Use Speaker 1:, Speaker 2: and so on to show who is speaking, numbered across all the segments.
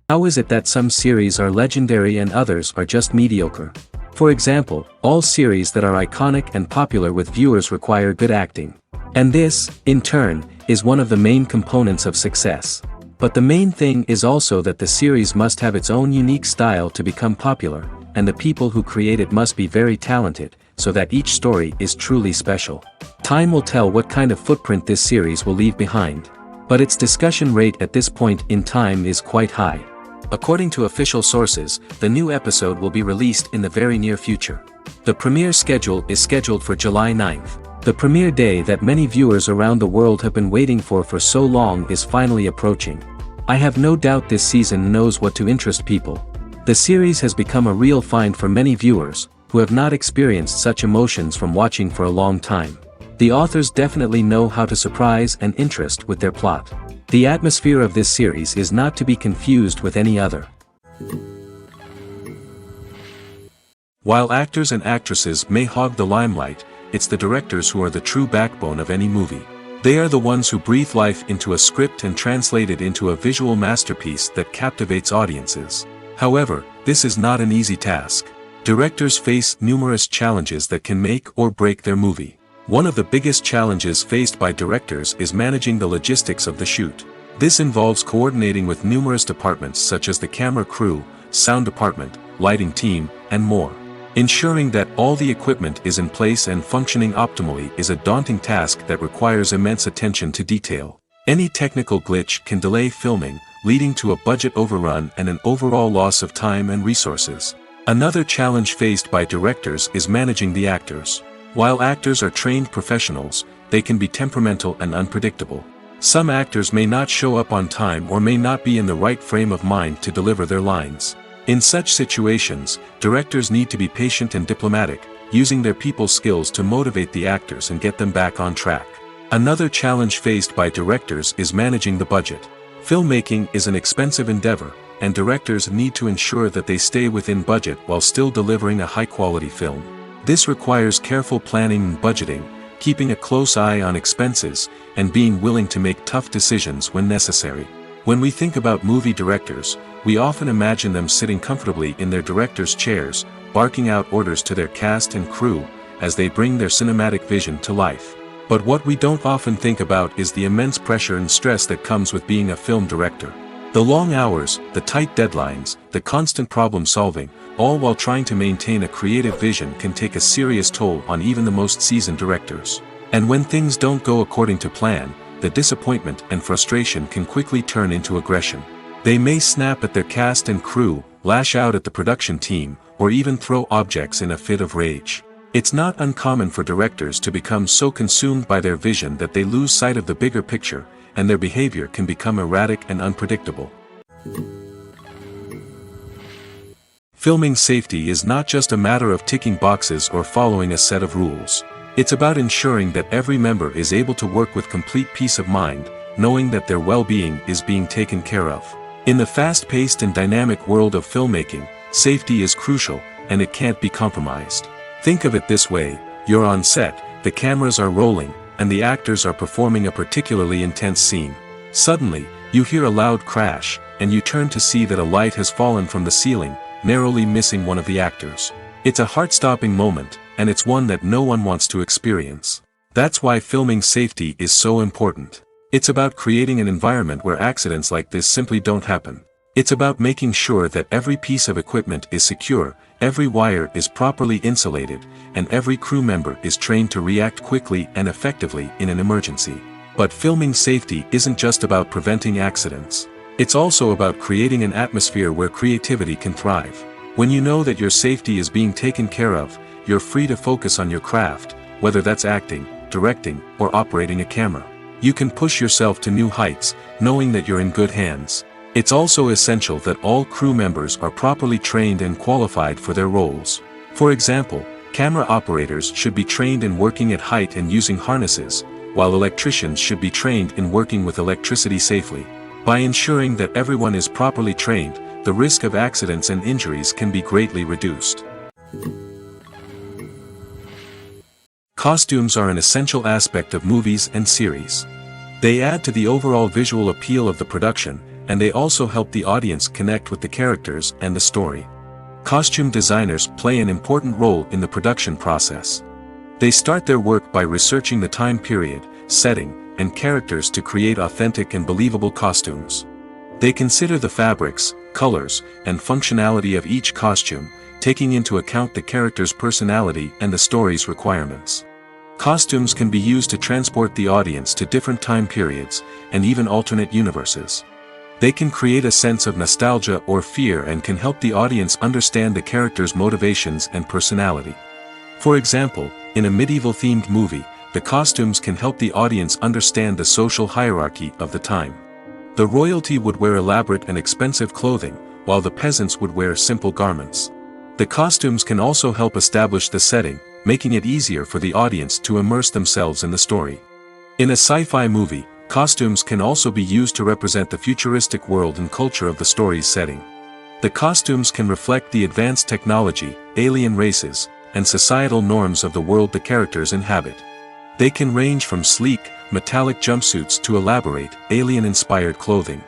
Speaker 1: How is it that some series are legendary and others are just mediocre? For example, all series that are iconic and popular with viewers require good acting. And this, in turn, is one of the main components of success. But the main thing is also that the series must have its own unique style to become popular, and the people who create it must be very talented, so that each story is truly special. Time will tell what kind of footprint this series will leave behind. But its discussion rate at this point in time is quite high. According to official sources, the new episode will be released in the very near future. The premiere schedule is scheduled for July 9th. The premiere day that many viewers around the world have been waiting for so long is finally approaching. I have no doubt this season knows what to interest people. The series has become a real find for many viewers, who have not experienced such emotions from watching for a long time. The authors definitely know how to surprise and interest with their plot. The atmosphere of this series is not to be confused with any other. While actors and actresses may hog the limelight, it's the directors who are the true backbone of any movie. They are the ones who breathe life into a script and translate it into a visual masterpiece that captivates audiences. However, this is not an easy task. Directors face numerous challenges that can make or break their movie. One of the biggest challenges faced by directors is managing the logistics of the shoot. This involves coordinating with numerous departments such as the camera crew, sound department, lighting team, and more. Ensuring that all the equipment is in place and functioning optimally is a daunting task that requires immense attention to detail. Any technical glitch can delay filming, leading to a budget overrun and an overall loss of time and resources. Another challenge faced by directors is managing the actors. While actors are trained professionals, they can be temperamental and unpredictable. Some actors may not show up on time or may not be in the right frame of mind to deliver their lines. In such situations, directors need to be patient and diplomatic, using their people skills to motivate the actors and get them back on track. Another challenge faced by directors is managing the budget. Filmmaking is an expensive endeavor, and directors need to ensure that they stay within budget while still delivering a high-quality film. This requires careful planning and budgeting, keeping a close eye on expenses, and being willing to make tough decisions when necessary. When we think about movie directors, we often imagine them sitting comfortably in their director's chairs, barking out orders to their cast and crew, as they bring their cinematic vision to life. But what we don't often think about is the immense pressure and stress that comes with being a film director. The long hours, the tight deadlines, the constant problem solving, all while trying to maintain a creative vision can take a serious toll on even the most seasoned directors. And when things don't go according to plan, the disappointment and frustration can quickly turn into aggression. They may snap at their cast and crew, lash out at the production team, or even throw objects in a fit of rage. It's not uncommon for directors to become so consumed by their vision that they lose sight of the bigger picture, and their behavior can become erratic and unpredictable. Filming safety is not just a matter of ticking boxes or following a set of rules. It's about ensuring that every member is able to work with complete peace of mind, knowing that their well-being is being taken care of. In the fast-paced and dynamic world of filmmaking, safety is crucial, and it can't be compromised. Think of it this way: you're on set, the cameras are rolling, and the actors are performing a particularly intense scene. Suddenly, you hear a loud crash, and you turn to see that a light has fallen from the ceiling, narrowly missing one of the actors. It's a heart-stopping moment, and it's one that no one wants to experience. That's why filming safety is so important. It's about creating an environment where accidents like this simply don't happen. It's about making sure that every piece of equipment is secure, every wire is properly insulated, and every crew member is trained to react quickly and effectively in an emergency. But filming safety isn't just about preventing accidents. It's also about creating an atmosphere where creativity can thrive. When you know that your safety is being taken care of, you're free to focus on your craft, whether that's acting, directing, or operating a camera. You can push yourself to new heights, knowing that you're in good hands. It's also essential that all crew members are properly trained and qualified for their roles. For example, camera operators should be trained in working at height and using harnesses, while electricians should be trained in working with electricity safely. By ensuring that everyone is properly trained, the risk of accidents and injuries can be greatly reduced. Costumes are an essential aspect of movies and series. They add to the overall visual appeal of the production, and they also help the audience connect with the characters and the story. Costume designers play an important role in the production process. They start their work by researching the time period, setting, and characters to create authentic and believable costumes. They consider the fabrics, colors, and functionality of each costume, taking into account the character's personality and the story's requirements. Costumes can be used to transport the audience to different time periods, and even alternate universes. They can create a sense of nostalgia or fear and can help the audience understand the character's motivations and personality. For example, in a medieval-themed movie, the costumes can help the audience understand the social hierarchy of the time. The royalty would wear elaborate and expensive clothing, while the peasants would wear simple garments. The costumes can also help establish the setting, making it easier for the audience to immerse themselves in the story. In a sci-fi movie, costumes can also be used to represent the futuristic world and culture of the story's setting. The costumes can reflect the advanced technology, alien races, and societal norms of the world the characters inhabit. They can range from sleek, metallic jumpsuits to elaborate, alien-inspired clothing.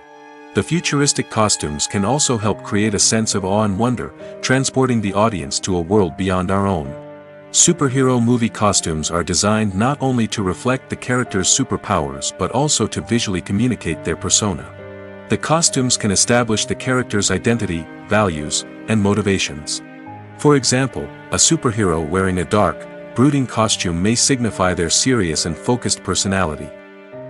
Speaker 1: The futuristic costumes can also help create a sense of awe and wonder, transporting the audience to a world beyond our own. Superhero movie costumes are designed not only to reflect the character's superpowers but also to visually communicate their persona. The costumes can establish the character's identity, values, and motivations. For example, a superhero wearing a dark, brooding costume may signify their serious and focused personality.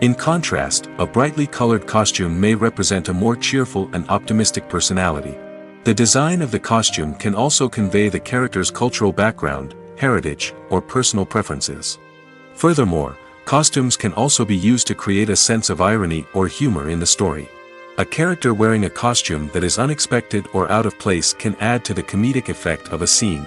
Speaker 1: In contrast, a brightly colored costume may represent a more cheerful and optimistic personality. The design of the costume can also convey the character's cultural background, heritage, or personal preferences. Furthermore, costumes can also be used to create a sense of irony or humor in the story. A character wearing a costume that is unexpected or out of place can add to the comedic effect of a scene.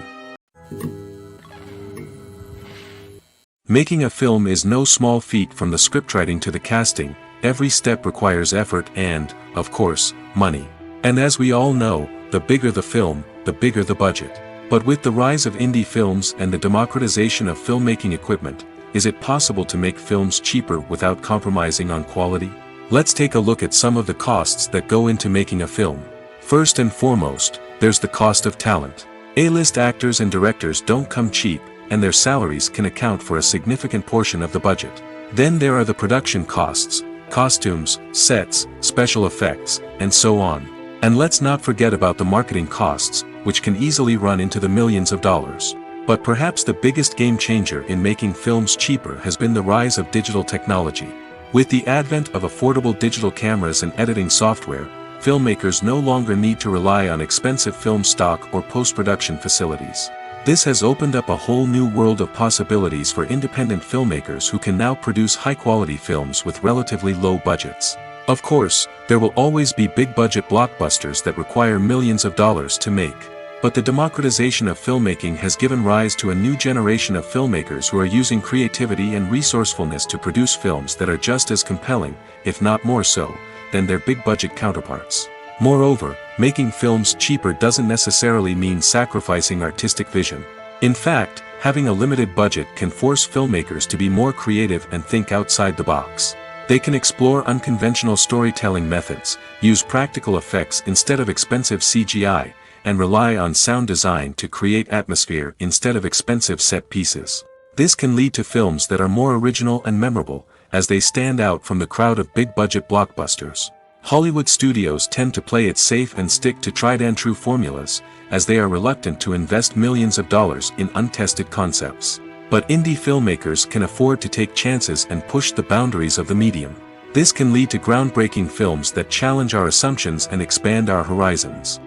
Speaker 1: Making a film is no small feat. From the scriptwriting to the casting, every step requires effort and, of course, money. And as we all know, the bigger the film, the bigger the budget. But with the rise of indie films and the democratization of filmmaking equipment, is it possible to make films cheaper without compromising on quality? Let's take a look at some of the costs that go into making a film. First and foremost, there's the cost of talent. A-list actors and directors don't come cheap, and their salaries can account for a significant portion of the budget. Then there are the production costs, costumes, sets, special effects, and so on. And let's not forget about the marketing costs, which can easily run into the millions of dollars. But perhaps the biggest game changer in making films cheaper has been the rise of digital technology. With the advent of affordable digital cameras and editing software, filmmakers no longer need to rely on expensive film stock or post-production facilities. This has opened up a whole new world of possibilities for independent filmmakers who can now produce high-quality films with relatively low budgets. Of course, there will always be big-budget blockbusters that require millions of dollars to make. But the democratization of filmmaking has given rise to a new generation of filmmakers who are using creativity and resourcefulness to produce films that are just as compelling, if not more so, than their big-budget counterparts. Moreover, making films cheaper doesn't necessarily mean sacrificing artistic vision. In fact, having a limited budget can force filmmakers to be more creative and think outside the box. They can explore unconventional storytelling methods, use practical effects instead of expensive CGI, and rely on sound design to create atmosphere instead of expensive set pieces. This can lead to films that are more original and memorable, as they stand out from the crowd of big-budget blockbusters. Hollywood studios tend to play it safe and stick to tried-and-true formulas, as they are reluctant to invest millions of dollars in untested concepts. But indie filmmakers can afford to take chances and push the boundaries of the medium. This can lead to groundbreaking films that challenge our assumptions and expand our horizons.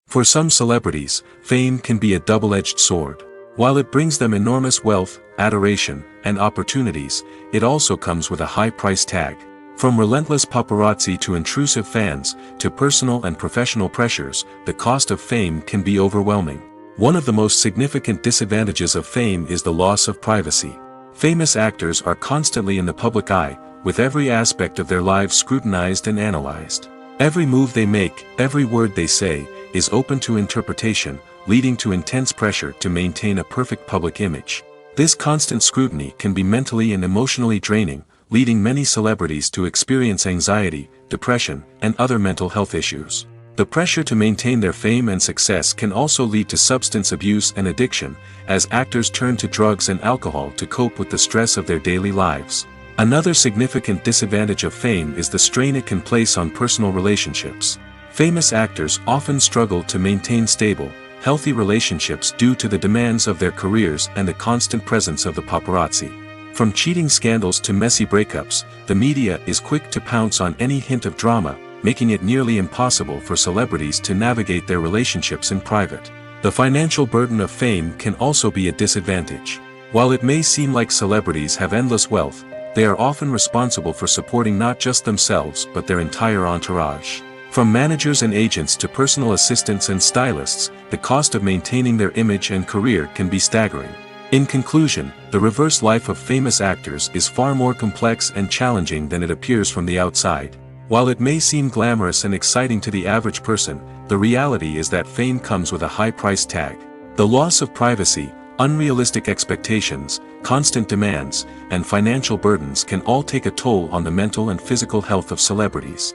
Speaker 1: For some celebrities, fame can be a double-edged sword. While it brings them enormous wealth, adoration, and opportunities, it also comes with a high price tag. From relentless paparazzi to intrusive fans, to personal and professional pressures, the cost of fame can be overwhelming. One of the most significant disadvantages of fame is the loss of privacy. Famous actors are constantly in the public eye, with every aspect of their lives scrutinized and analyzed. Every move they make, every word they say, is open to interpretation, leading to intense pressure to maintain a perfect public image. This constant scrutiny can be mentally and emotionally draining, leading many celebrities to experience anxiety, depression, and other mental health issues. The pressure to maintain their fame and success can also lead to substance abuse and addiction, as actors turn to drugs and alcohol to cope with the stress of their daily lives. Another significant disadvantage of fame is the strain it can place on personal relationships. Famous actors often struggle to maintain stable, healthy relationships due to the demands of their careers and the constant presence of the paparazzi. From cheating scandals to messy breakups, the media is quick to pounce on any hint of drama, making it nearly impossible for celebrities to navigate their relationships in private. The financial burden of fame can also be a disadvantage. While it may seem like celebrities have endless wealth, they are often responsible for supporting not just themselves but their entire entourage. From managers and agents to personal assistants and stylists, the cost of maintaining their image and career can be staggering. In conclusion, the reverse life of famous actors is far more complex and challenging than it appears from the outside. While it may seem glamorous and exciting to the average person, the reality is that fame comes with a high price tag. The loss of privacy, unrealistic expectations, constant demands, and financial burdens can all take a toll on the mental and physical health of celebrities.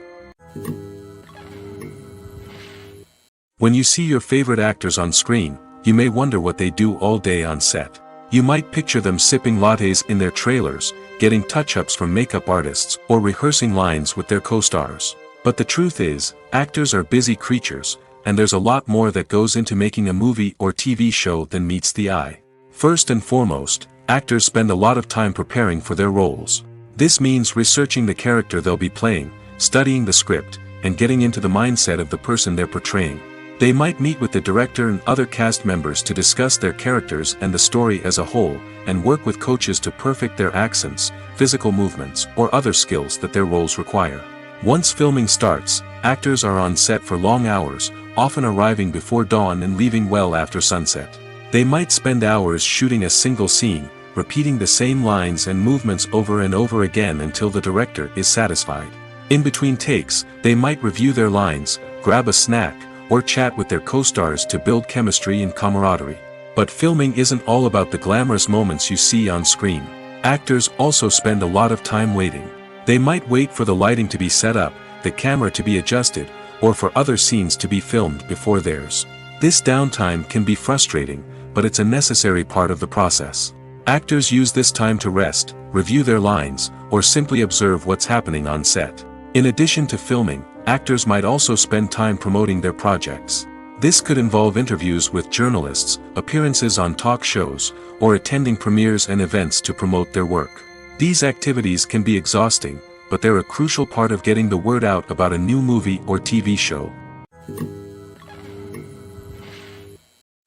Speaker 1: When you see your favorite actors on screen, you may wonder what they do all day on set. You might picture them sipping lattes in their trailers, getting touch-ups from makeup artists, or rehearsing lines with their co-stars. But the truth is, actors are busy creatures, and there's a lot more that goes into making a movie or TV show than meets the eye. First and foremost, actors spend a lot of time preparing for their roles. This means researching the character they'll be playing, studying the script, and getting into the mindset of the person they're portraying. They might meet with the director and other cast members to discuss their characters and the story as a whole, and work with coaches to perfect their accents, physical movements, or other skills that their roles require. Once filming starts, actors are on set for long hours, often arriving before dawn and leaving well after sunset. They might spend hours shooting a single scene, repeating the same lines and movements over and over again until the director is satisfied. In between takes, they might review their lines, grab a snack, or chat with their co-stars to build chemistry and camaraderie. But filming isn't all about the glamorous moments you see on screen. Actors also spend a lot of time waiting. They might wait for the lighting to be set up, the camera to be adjusted, or for other scenes to be filmed before theirs. This downtime can be frustrating, but it's a necessary part of the process. Actors use this time to rest, review their lines, or simply observe what's happening on set. In addition to filming, actors might also spend time promoting their projects. This could involve interviews with journalists, appearances on talk shows, or attending premieres and events to promote their work. These activities can be exhausting, but they're a crucial part of getting the word out about a new movie or TV show.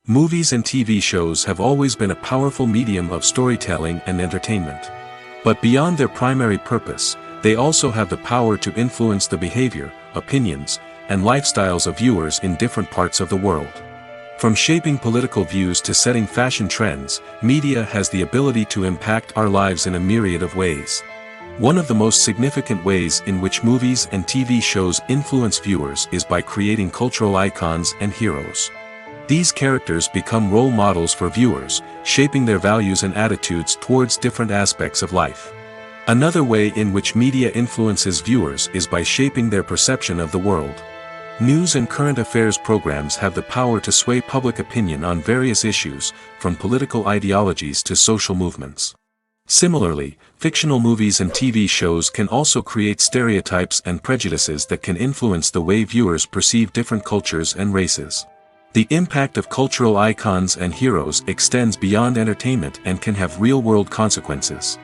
Speaker 1: Movies and TV shows have always been a powerful medium of storytelling and entertainment. But beyond their primary purpose, they also have the power to influence the behavior, opinions, and lifestyles of viewers in different parts of the world. From shaping political views to setting fashion trends, media has the ability to impact our lives in a myriad of ways. One of the most significant ways in which movies and TV shows influence viewers is by creating cultural icons and heroes. These characters become role models for viewers, shaping their values and attitudes towards different aspects of life. Another way in which media influences viewers is by shaping their perception of the world. News and current affairs programs have the power to sway public opinion on various issues, from political ideologies to social movements. Similarly, fictional movies and TV shows can also create stereotypes and prejudices that can influence the way viewers perceive different cultures and races. The impact of cultural icons and heroes extends beyond entertainment and can have real-world consequences.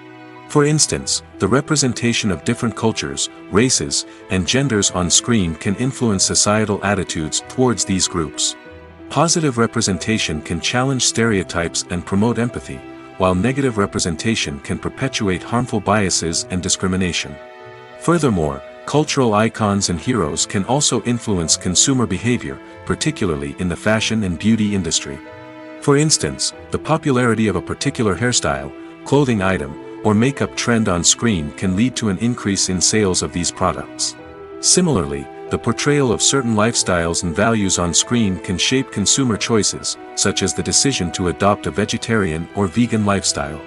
Speaker 1: For instance, the representation of different cultures, races, and genders on screen can influence societal attitudes towards these groups. Positive representation can challenge stereotypes and promote empathy, while negative representation can perpetuate harmful biases and discrimination. Furthermore, cultural icons and heroes can also influence consumer behavior, particularly in the fashion and beauty industry. For instance, the popularity of a particular hairstyle, clothing item, or makeup trend on screen can lead to an increase in sales of these products. Similarly, the portrayal of certain lifestyles and values on screen can shape consumer choices, such as the decision to adopt a vegetarian or vegan lifestyle.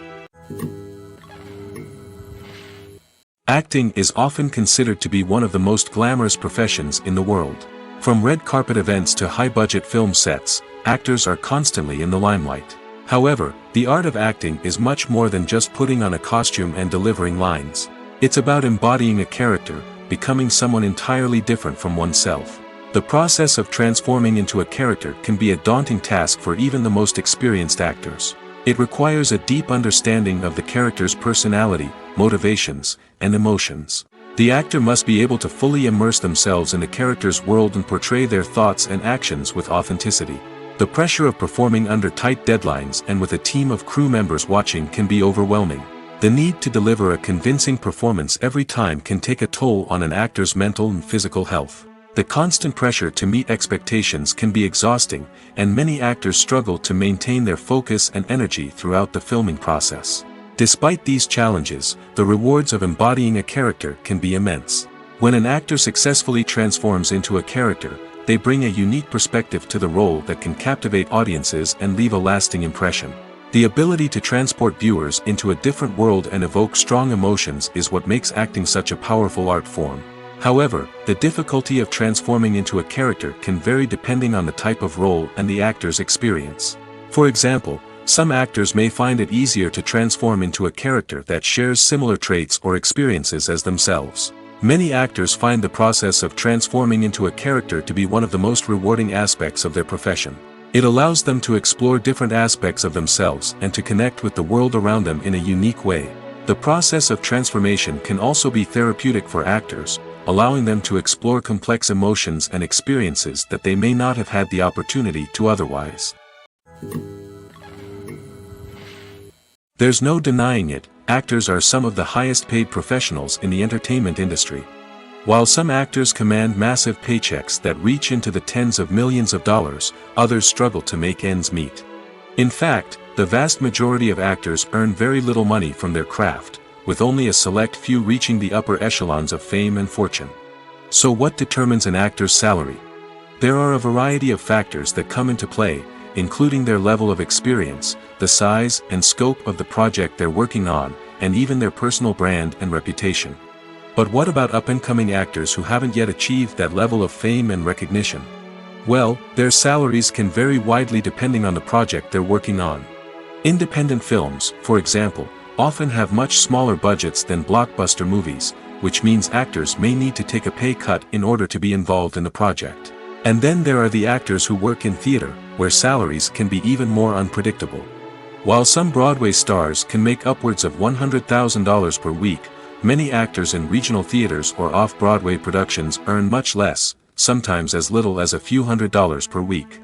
Speaker 1: Acting is often considered to be one of the most glamorous professions in the world. From red carpet events to high-budget film sets, actors are constantly in the limelight. However, the art of acting is much more than just putting on a costume and delivering lines. It's about embodying a character, becoming someone entirely different from oneself. The process of transforming into a character can be a daunting task for even the most experienced actors. It requires a deep understanding of the character's personality, motivations, and emotions. The actor must be able to fully immerse themselves in the character's world and portray their thoughts and actions with authenticity. The pressure of performing under tight deadlines and with a team of crew members watching can be overwhelming. The need to deliver a convincing performance every time can take a toll on an actor's mental and physical health. The constant pressure to meet expectations can be exhausting, and many actors struggle to maintain their focus and energy throughout the filming process. Despite these challenges, the rewards of embodying a character can be immense. When an actor successfully transforms into a character, they bring a unique perspective to the role that can captivate audiences and leave a lasting impression. The ability to transport viewers into a different world and evoke strong emotions is what makes acting such a powerful art form. However, the difficulty of transforming into a character can vary depending on the type of role and the actor's experience. For example, some actors may find it easier to transform into a character that shares similar traits or experiences as themselves. Many actors find the process of transforming into a character to be one of the most rewarding aspects of their profession. It allows them to explore different aspects of themselves and to connect with the world around them in a unique way. The process of transformation can also be therapeutic for actors, allowing them to explore complex emotions and experiences that they may not have had the opportunity to otherwise. There's no denying it, actors are some of the highest paid professionals in the entertainment industry. While some actors command massive paychecks that reach into the tens of millions of dollars, others struggle to make ends meet. In fact, the vast majority of actors earn very little money from their craft, with only a select few reaching the upper echelons of fame and fortune. So what determines an actor's salary? There are a variety of factors that come into play, including their level of experience, the size and scope of the project they're working on, and even their personal brand and reputation. But what about up-and-coming actors who haven't yet achieved that level of fame and recognition? Well, their salaries can vary widely depending on the project they're working on. Independent films, for example, often have much smaller budgets than blockbuster movies, which means actors may need to take a pay cut in order to be involved in the project. And then there are the actors who work in theater, where salaries can be even more unpredictable. While some Broadway stars can make upwards of $100,000 per week, many actors in regional theaters or off-Broadway productions earn much less, sometimes as little as a few $100s per week.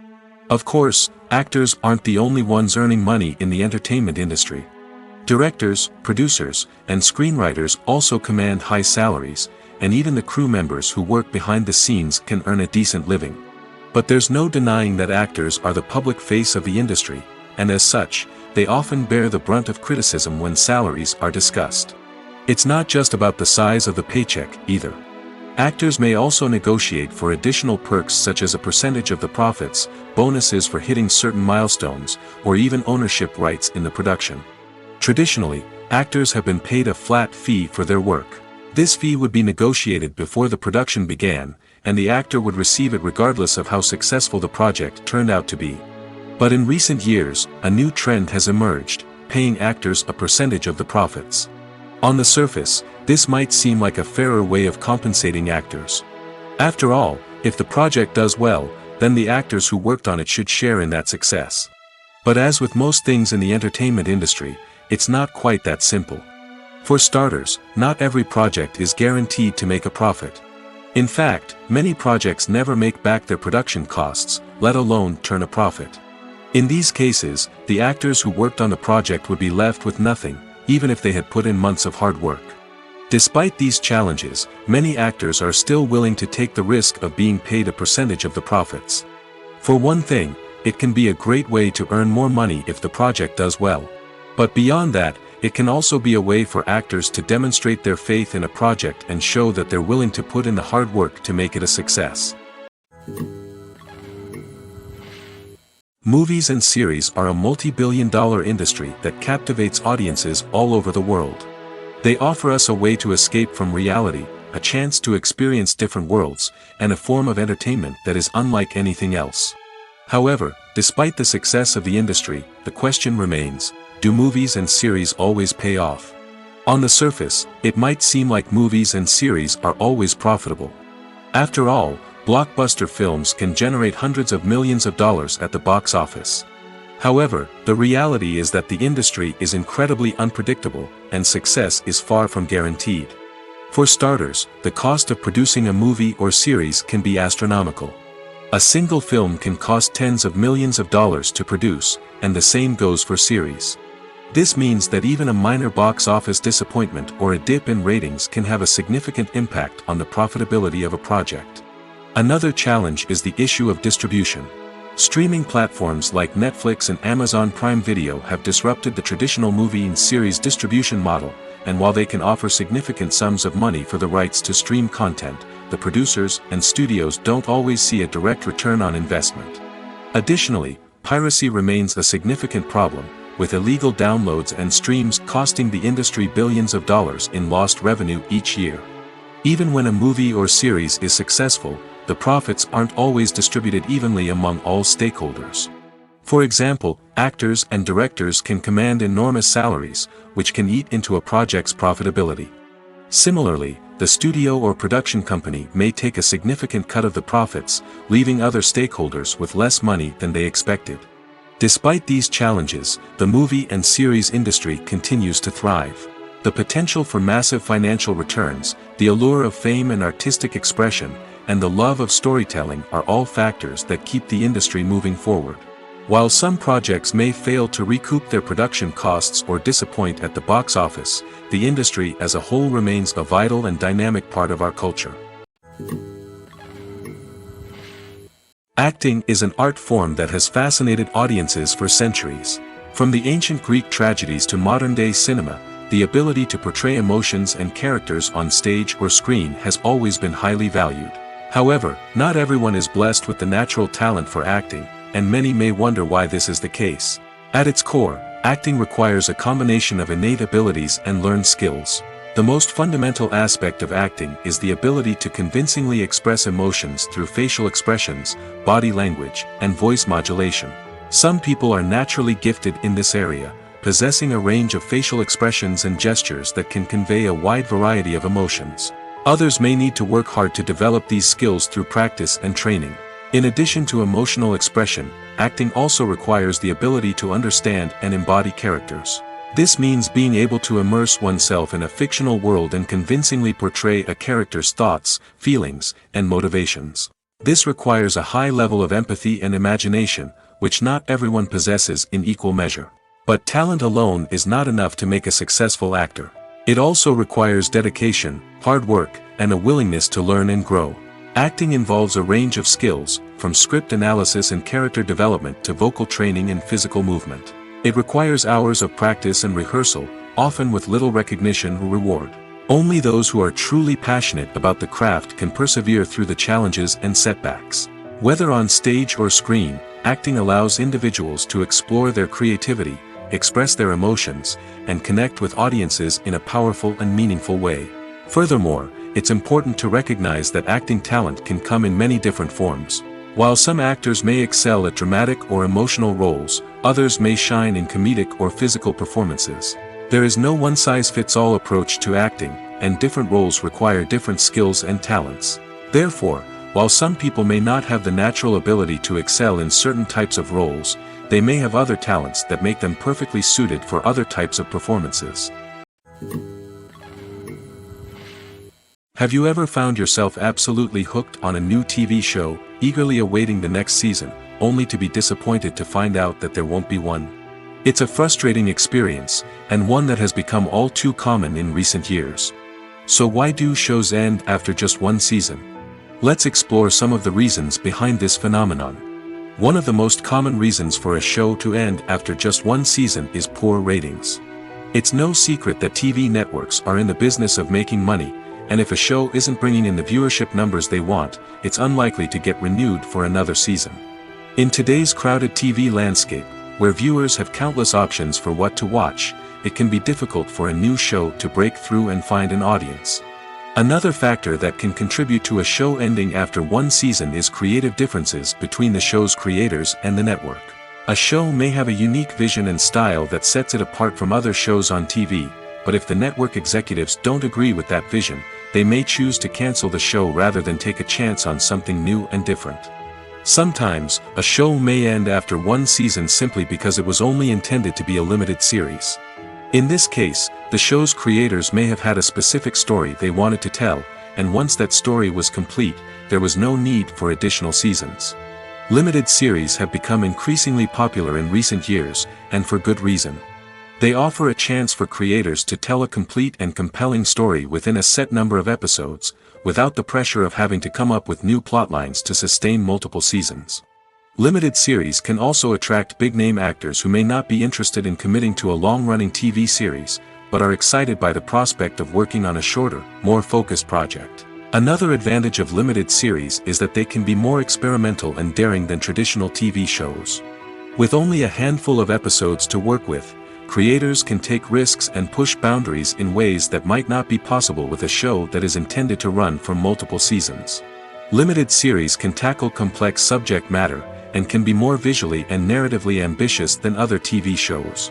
Speaker 1: Of course, actors aren't the only ones earning money in the entertainment industry. Directors, producers, and screenwriters also command high salaries, and even the crew members who work behind the scenes can earn a decent living. But there's no denying that actors are the public face of the industry, and as such, they often bear the brunt of criticism when salaries are discussed. It's not just about the size of the paycheck, either. Actors may also negotiate for additional perks such as a percentage of the profits, bonuses for hitting certain milestones, or even ownership rights in the production. Traditionally, actors have been paid a flat fee for their work. This fee would be negotiated before the production began, and the actor would receive it regardless of how successful the project turned out to be. But in recent years, a new trend has emerged, paying actors a percentage of the profits. On the surface, this might seem like a fairer way of compensating actors. After all, if the project does well, then the actors who worked on it should share in that success. But as with most things in the entertainment industry, it's not quite that simple. For starters, not every project is guaranteed to make a profit. In fact, many projects never make back their production costs, let alone turn a profit. In these cases, the actors who worked on the project would be left with nothing, even if they had put in months of hard work. Despite these challenges, many actors are still willing to take the risk of being paid a percentage of the profits. For one thing, it can be a great way to earn more money if the project does well. But beyond that, it can also be a way for actors to demonstrate their faith in a project and show that they're willing to put in the hard work to make it a success. Movies and series are a multi-billion-dollar industry that captivates audiences all over the world. They offer us a way to escape from reality, a chance to experience different worlds, and a form of entertainment that is unlike anything else. However, despite the success of the industry, the question remains, do movies and series always pay off? On the surface, it might seem like movies and series are always profitable. After all, blockbuster films can generate hundreds of millions of dollars at the box office. However, the reality is that the industry is incredibly unpredictable, and success is far from guaranteed. For starters, the cost of producing a movie or series can be astronomical. A single film can cost tens of millions of dollars to produce, and the same goes for series. This means that even a minor box office disappointment or a dip in ratings can have a significant impact on the profitability of a project. Another challenge is the issue of distribution. Streaming platforms like Netflix and Amazon Prime Video have disrupted the traditional movie and series distribution model, and while they can offer significant sums of money for the rights to stream content, the producers and studios don't always see a direct return on investment. Additionally, piracy remains a significant problem, with illegal downloads and streams costing the industry billions of dollars in lost revenue each year. Even when a movie or series is successful, the profits aren't always distributed evenly among all stakeholders. For example, actors and directors can command enormous salaries, which can eat into a project's profitability. Similarly, the studio or production company may take a significant cut of the profits, leaving other stakeholders with less money than they expected. Despite these challenges, the movie and series industry continues to thrive. The potential for massive financial returns, the allure of fame and artistic expression, and the love of storytelling are all factors that keep the industry moving forward. While some projects may fail to recoup their production costs or disappoint at the box office, the industry as a whole remains a vital and dynamic part of our culture. Acting is an art form that has fascinated audiences for centuries. From the ancient Greek tragedies to modern-day cinema, the ability to portray emotions and characters on stage or screen has always been highly valued. However, not everyone is blessed with the natural talent for acting, and many may wonder why this is the case. At its core, acting requires a combination of innate abilities and learned skills. The most fundamental aspect of acting is the ability to convincingly express emotions through facial expressions, body language, and voice modulation. Some people are naturally gifted in this area, possessing a range of facial expressions and gestures that can convey a wide variety of emotions. Others may need to work hard to develop these skills through practice and training. In addition to emotional expression, acting also requires the ability to understand and embody characters. This means being able to immerse oneself in a fictional world and convincingly portray a character's thoughts, feelings, and motivations. This requires a high level of empathy and imagination, which not everyone possesses in equal measure. But talent alone is not enough to make a successful actor. It also requires dedication, hard work, and a willingness to learn and grow. Acting involves a range of skills, from script analysis and character development to vocal training and physical movement. It requires hours of practice and rehearsal, often with little recognition or reward. Only those who are truly passionate about the craft can persevere through the challenges and setbacks. Whether on stage or screen, acting allows individuals to explore their creativity, express their emotions, and connect with audiences in a powerful and meaningful way. Furthermore, it's important to recognize that acting talent can come in many different forms. While some actors may excel at dramatic or emotional roles, others may shine in comedic or physical performances. There is no one-size-fits-all approach to acting, and different roles require different skills and talents. Therefore, while some people may not have the natural ability to excel in certain types of roles, they may have other talents that make them perfectly suited for other types of performances. Have you ever found yourself absolutely hooked on a new TV show, eagerly awaiting the next season, only to be disappointed to find out that there won't be one? It's a frustrating experience, and one that has become all too common in recent years. So why do shows end after just one season? Let's explore some of the reasons behind this phenomenon. One of the most common reasons for a show to end after just one season is poor ratings. It's no secret that TV networks are in the business of making money, and if a show isn't bringing in the viewership numbers they want, it's unlikely to get renewed for another season. In today's crowded TV landscape, where viewers have countless options for what to watch, it can be difficult for a new show to break through and find an audience. Another factor that can contribute to a show ending after one season is creative differences between the show's creators and the network. A show may have a unique vision and style that sets it apart from other shows on TV, but if the network executives don't agree with that vision, they may choose to cancel the show rather than take a chance on something new and different. Sometimes, a show may end after one season simply because it was only intended to be a limited series. In this case, the show's creators may have had a specific story they wanted to tell, and once that story was complete, there was no need for additional seasons. Limited series have become increasingly popular in recent years, and for good reason. They offer a chance for creators to tell a complete and compelling story within a set number of episodes, without the pressure of having to come up with new plotlines to sustain multiple seasons. Limited series can also attract big-name actors who may not be interested in committing to a long-running TV series, but are excited by the prospect of working on a shorter, more focused project. Another advantage of limited series is that they can be more experimental and daring than traditional TV shows. With only a handful of episodes to work with, creators can take risks and push boundaries in ways that might not be possible with a show that is intended to run for multiple seasons. Limited series can tackle complex subject matter, and can be more visually and narratively ambitious than other TV shows.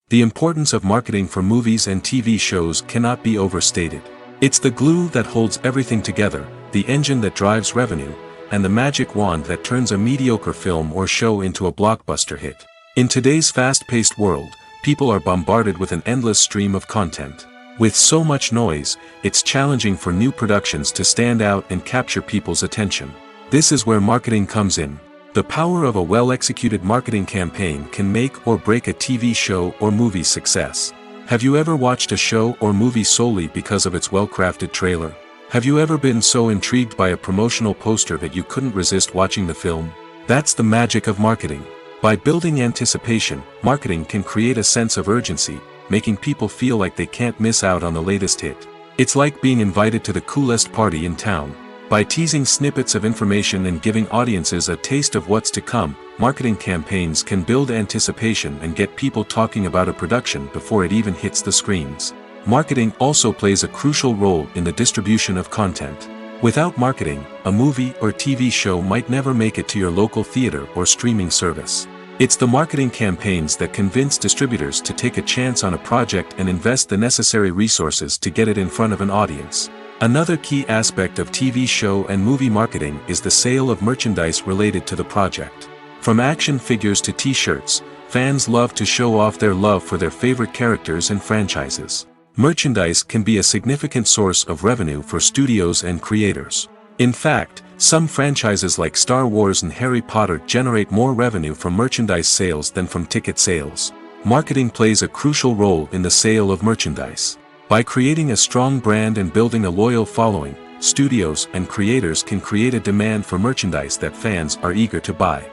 Speaker 1: The importance of marketing for movies and TV shows cannot be overstated. It's the glue that holds everything together, the engine that drives revenue, and the magic wand that turns a mediocre film or show into a blockbuster hit. In today's fast-paced world, people are bombarded with an endless stream of content. With so much noise, it's challenging for new productions to stand out and capture people's attention. This is where marketing comes in. The power of a well-executed marketing campaign can make or break a TV show or movie's success. Have you ever watched a show or movie solely because of its well-crafted trailer? Have you ever been so intrigued by a promotional poster that you couldn't resist watching the film? That's the magic of marketing. By building anticipation, marketing can create a sense of urgency, making people feel like they can't miss out on the latest hit. It's like being invited to the coolest party in town. By teasing snippets of information and giving audiences a taste of what's to come, marketing campaigns can build anticipation and get people talking about a production before it even hits the screens. Marketing also plays a crucial role in the distribution of content. Without marketing, a movie or TV show might never make it to your local theater or streaming service. It's the marketing campaigns that convince distributors to take a chance on a project and invest the necessary resources to get it in front of an audience. Another key aspect of TV show and movie marketing is the sale of merchandise related to the project. From action figures to t-shirts, fans love to show off their love for their favorite characters and franchises. Merchandise can be a significant source of revenue for studios and creators. In fact, some franchises like Star Wars and Harry Potter generate more revenue from merchandise sales than from ticket sales. Marketing plays a crucial role in the sale of merchandise. By creating a strong brand and building a loyal following, studios and creators can create a demand for merchandise that fans are eager to buy.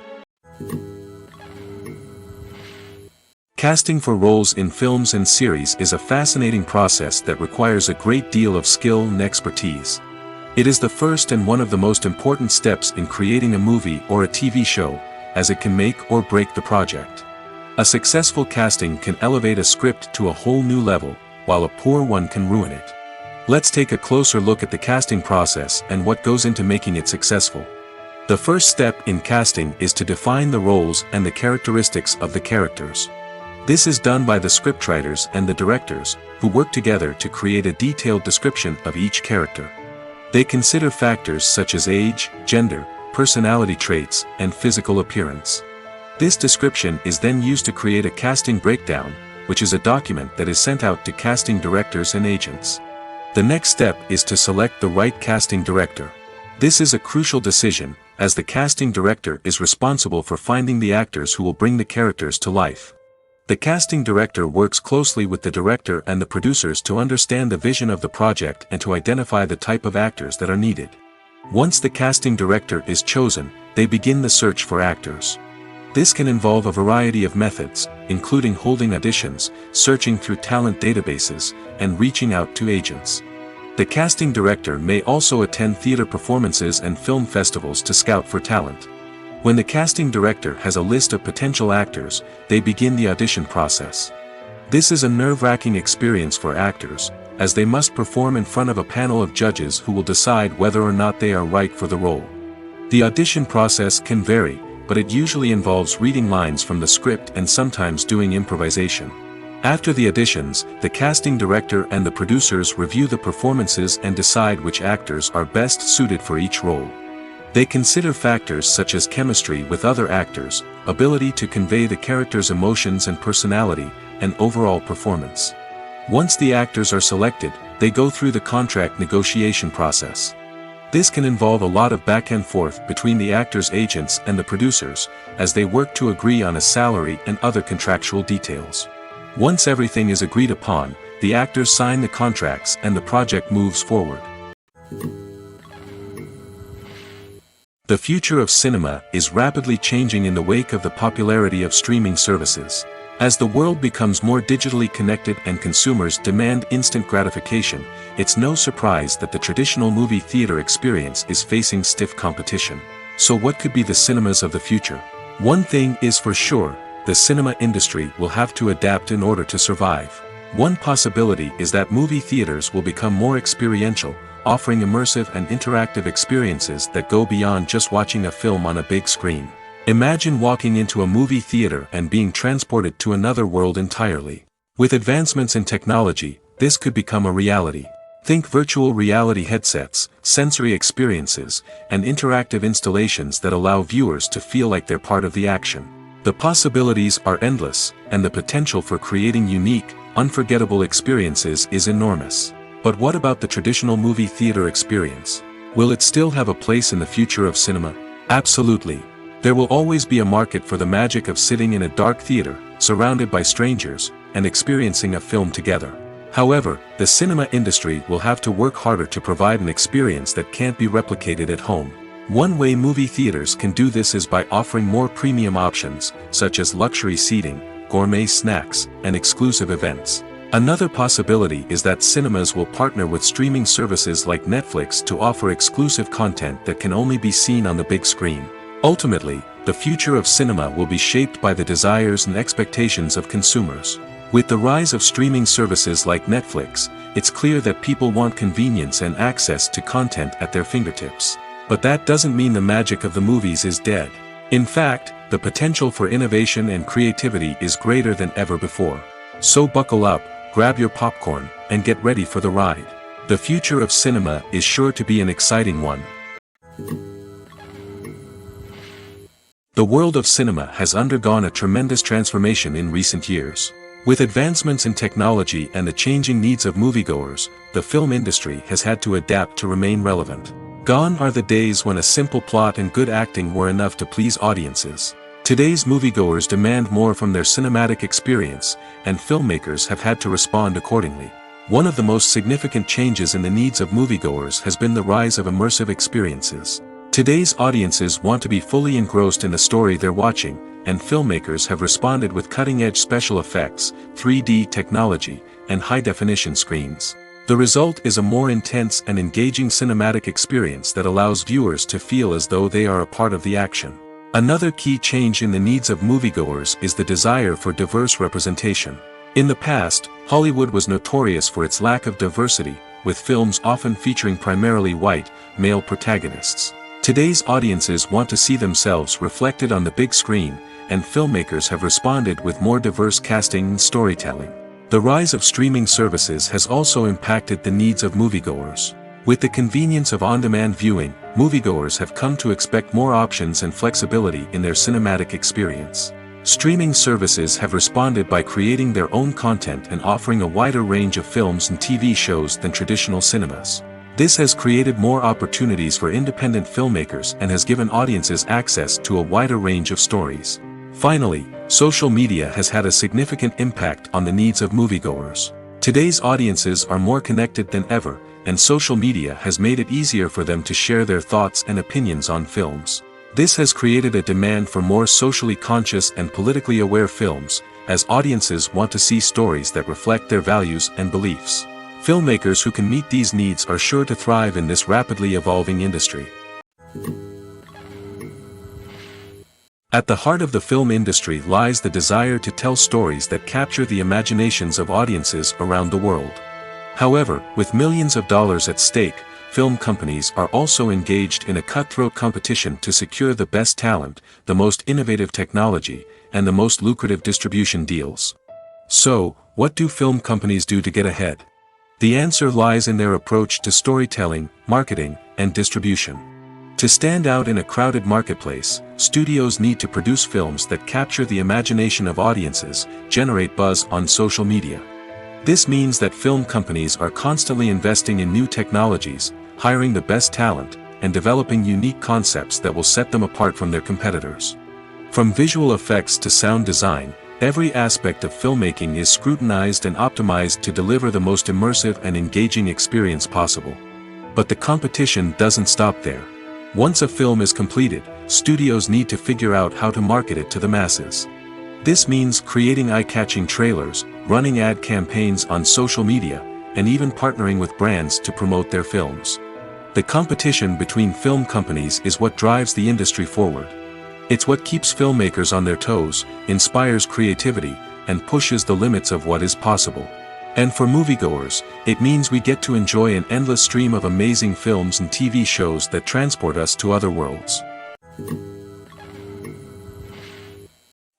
Speaker 1: Casting for roles in films and series is a fascinating process that requires a great deal of skill and expertise. It is the first and one of the most important steps in creating a movie or a TV show, as it can make or break the project. A successful casting can elevate a script to a whole new level, while a poor one can ruin it. Let's take a closer look at the casting process and what goes into making it successful. The first step in casting is to define the roles and the characteristics of the characters. This is done by the scriptwriters and the directors, who work together to create a detailed description of each character. They consider factors such as age, gender, personality traits, and physical appearance. This description is then used to create a casting breakdown, which is a document that is sent out to casting directors and agents. The next step is to select the right casting director. This is a crucial decision, as the casting director is responsible for finding the actors who will bring the characters to life. The casting director works closely with the director and the producers to understand the vision of the project and to identify the type of actors that are needed. Once the casting director is chosen, they begin the search for actors. This can involve a variety of methods, including holding auditions, searching through talent databases, and reaching out to agents. The casting director may also attend theater performances and film festivals to scout for talent. When the casting director has a list of potential actors, they begin the audition process. This is a nerve-wracking experience for actors, as they must perform in front of a panel of judges who will decide whether or not they are right for the role. The audition process can vary, but it usually involves reading lines from the script and sometimes doing improvisation. After the auditions, the casting director and the producers review the performances and decide which actors are best suited for each role. They consider factors such as chemistry with other actors, ability to convey the character's emotions and personality, and overall performance. Once the actors are selected, they go through the contract negotiation process. This can involve a lot of back and forth between the actors' agents and the producers, as they work to agree on a salary and other contractual details. Once everything is agreed upon, the actors sign the contracts and the project moves forward. The future of cinema is rapidly changing in the wake of the popularity of streaming services. As the world becomes more digitally connected and consumers demand instant gratification, it's no surprise that the traditional movie theater experience is facing stiff competition. So what could be the cinemas of the future? One thing is for sure, the cinema industry will have to adapt in order to survive. One possibility is that movie theaters will become more experiential, offering immersive and interactive experiences that go beyond just watching a film on a big screen. Imagine walking into a movie theater and being transported to another world entirely. With advancements in technology, this could become a reality. Think virtual reality headsets, sensory experiences, and interactive installations that allow viewers to feel like they're part of the action. The possibilities are endless, and the potential for creating unique, unforgettable experiences is enormous. But what about the traditional movie theater experience? Will it still have a place in the future of cinema? Absolutely. There will always be a market for the magic of sitting in a dark theater, surrounded by strangers, and experiencing a film together. However, the cinema industry will have to work harder to provide an experience that can't be replicated at home. One way movie theaters can do this is by offering more premium options, such as luxury seating, gourmet snacks, and exclusive events. Another possibility is that cinemas will partner with streaming services like Netflix to offer exclusive content that can only be seen on the big screen. Ultimately, the future of cinema will be shaped by the desires and expectations of consumers. With the rise of streaming services like Netflix, it's clear that people want convenience and access to content at their fingertips. But that doesn't mean the magic of the movies is dead. In fact, the potential for innovation and creativity is greater than ever before. So buckle up, grab your popcorn, and get ready for the ride. The future of cinema is sure to be an exciting one. The world of cinema has undergone a tremendous transformation in recent years. With advancements in technology and the changing needs of moviegoers, the film industry has had to adapt to remain relevant. Gone are the days when a simple plot and good acting were enough to please audiences. Today's moviegoers demand more from their cinematic experience, and filmmakers have had to respond accordingly. One of the most significant changes in the needs of moviegoers has been the rise of immersive experiences. Today's audiences want to be fully engrossed in the story they're watching, and filmmakers have responded with cutting-edge special effects, 3D technology, and high-definition screens. The result is a more intense and engaging cinematic experience that allows viewers to feel as though they are a part of the action. Another key change in the needs of moviegoers is the desire for diverse representation. In the past, Hollywood was notorious for its lack of diversity, with films often featuring primarily white, male protagonists. Today's audiences want to see themselves reflected on the big screen, and filmmakers have responded with more diverse casting and storytelling. The rise of streaming services has also impacted the needs of moviegoers. With the convenience of on-demand viewing, moviegoers have come to expect more options and flexibility in their cinematic experience. Streaming services have responded by creating their own content and offering a wider range of films and TV shows than traditional cinemas. This has created more opportunities for independent filmmakers and has given audiences access to a wider range of stories. Finally, social media has had a significant impact on the needs of moviegoers. Today's audiences are more connected than ever, and social media has made it easier for them to share their thoughts and opinions on films. This has created a demand for more socially conscious and politically aware films, as audiences want to see stories that reflect their values and beliefs. Filmmakers who can meet these needs are sure to thrive in this rapidly evolving industry. At the heart of the film industry lies the desire to tell stories that capture the imaginations of audiences around the world. However, with millions of dollars at stake, film companies are also engaged in a cutthroat competition to secure the best talent, the most innovative technology, and the most lucrative distribution deals. So, what do film companies do to get ahead? The answer lies in their approach to storytelling, marketing, and distribution. To stand out in a crowded marketplace, studios need to produce films that capture the imagination of audiences, generate buzz on social media. This means that film companies are constantly investing in new technologies, hiring the best talent, and developing unique concepts that will set them apart from their competitors. From visual effects to sound design, every aspect of filmmaking is scrutinized and optimized to deliver the most immersive and engaging experience possible. But the competition doesn't stop there. Once a film is completed, studios need to figure out how to market it to the masses. This means creating eye-catching trailers, running ad campaigns on social media, and even partnering with brands to promote their films. The competition between film companies is what drives the industry forward. It's what keeps filmmakers on their toes, inspires creativity, and pushes the limits of what is possible. And for moviegoers, it means we get to enjoy an endless stream of amazing films and TV shows that transport us to other worlds.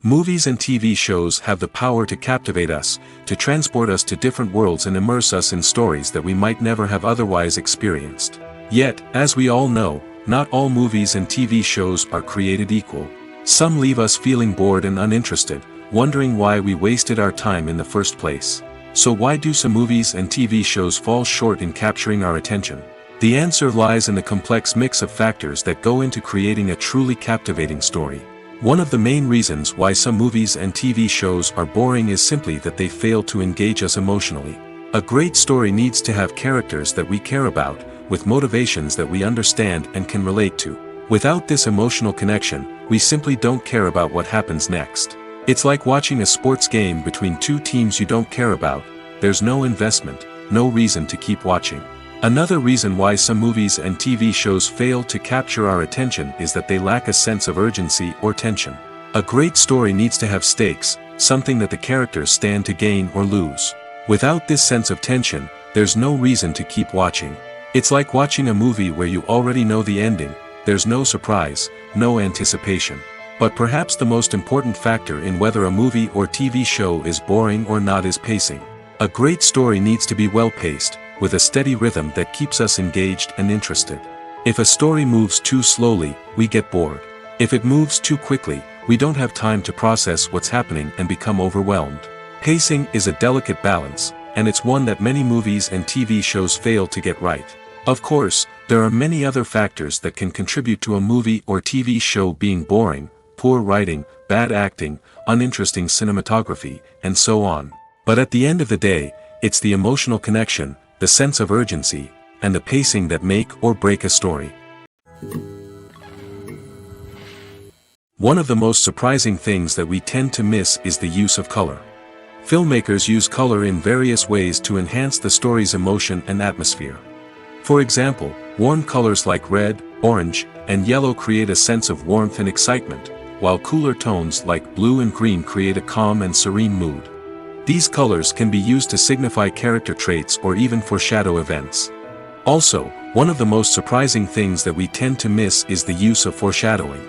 Speaker 1: Movies and TV shows have the power to captivate us, to transport us to different worlds and immerse us in stories that we might never have otherwise experienced. Yet, as we all know, not all movies and TV shows are created equal. Some leave us feeling bored and uninterested, wondering why we wasted our time in the first place. So why do some movies and TV shows fall short in capturing our attention? The answer lies in the complex mix of factors that go into creating a truly captivating story. One of the main reasons why some movies and TV shows are boring is simply that they fail to engage us emotionally. A great story needs to have characters that we care about, with motivations that we understand and can relate to. Without this emotional connection, we simply don't care about what happens next. It's like watching a sports game between two teams you don't care about. There's no investment, no reason to keep watching. Another reason why some movies and TV shows fail to capture our attention is that they lack a sense of urgency or tension. A great story needs to have stakes, something that the characters stand to gain or lose. Without this sense of tension, there's no reason to keep watching. It's like watching a movie where you already know the ending. There's no surprise, no anticipation. But perhaps the most important factor in whether a movie or TV show is boring or not is pacing. A great story needs to be well-paced, with a steady rhythm that keeps us engaged and interested. If a story moves too slowly, we get bored. If it moves too quickly, we don't have time to process what's happening and become overwhelmed. Pacing is a delicate balance, and it's one that many movies and TV shows fail to get right. Of course, there are many other factors that can contribute to a movie or TV show being boring: poor writing, bad acting, uninteresting cinematography, and so on. But at the end of the day, it's the emotional connection, the sense of urgency, and the pacing that make or break a story. One of the most surprising things that we tend to miss is the use of color. Filmmakers use color in various ways to enhance the story's emotion and atmosphere. For example, warm colors like red, orange, and yellow create a sense of warmth and excitement, while cooler tones like blue and green create a calm and serene mood. These colors can be used to signify character traits or even foreshadow events. Also, one of the most surprising things that we tend to miss is the use of foreshadowing.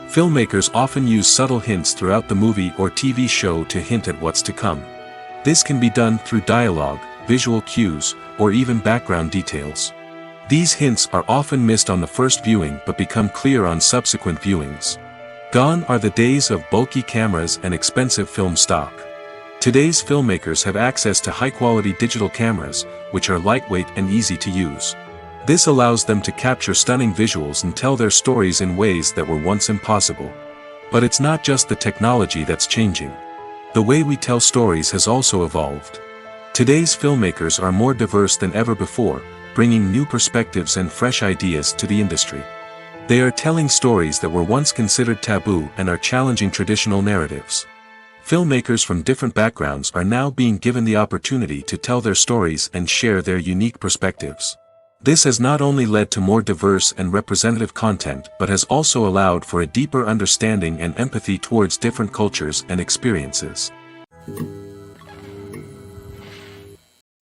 Speaker 1: Filmmakers often use subtle hints throughout the movie or TV show to hint at what's to come. This can be done through dialogue, visual cues, or even background details. These hints are often missed on the first viewing but become clear on subsequent viewings. Gone are the days of bulky cameras and expensive film stock. Today's filmmakers have access to high-quality digital cameras, which are lightweight and easy to use. This allows them to capture stunning visuals and tell their stories in ways that were once impossible. But it's not just the technology that's changing. The way we tell stories has also evolved. Today's filmmakers are more diverse than ever before, bringing new perspectives and fresh ideas to the industry. They are telling stories that were once considered taboo and are challenging traditional narratives. Filmmakers from different backgrounds are now being given the opportunity to tell their stories and share their unique perspectives. This has not only led to more diverse and representative content but has also allowed for a deeper understanding and empathy towards different cultures and experiences.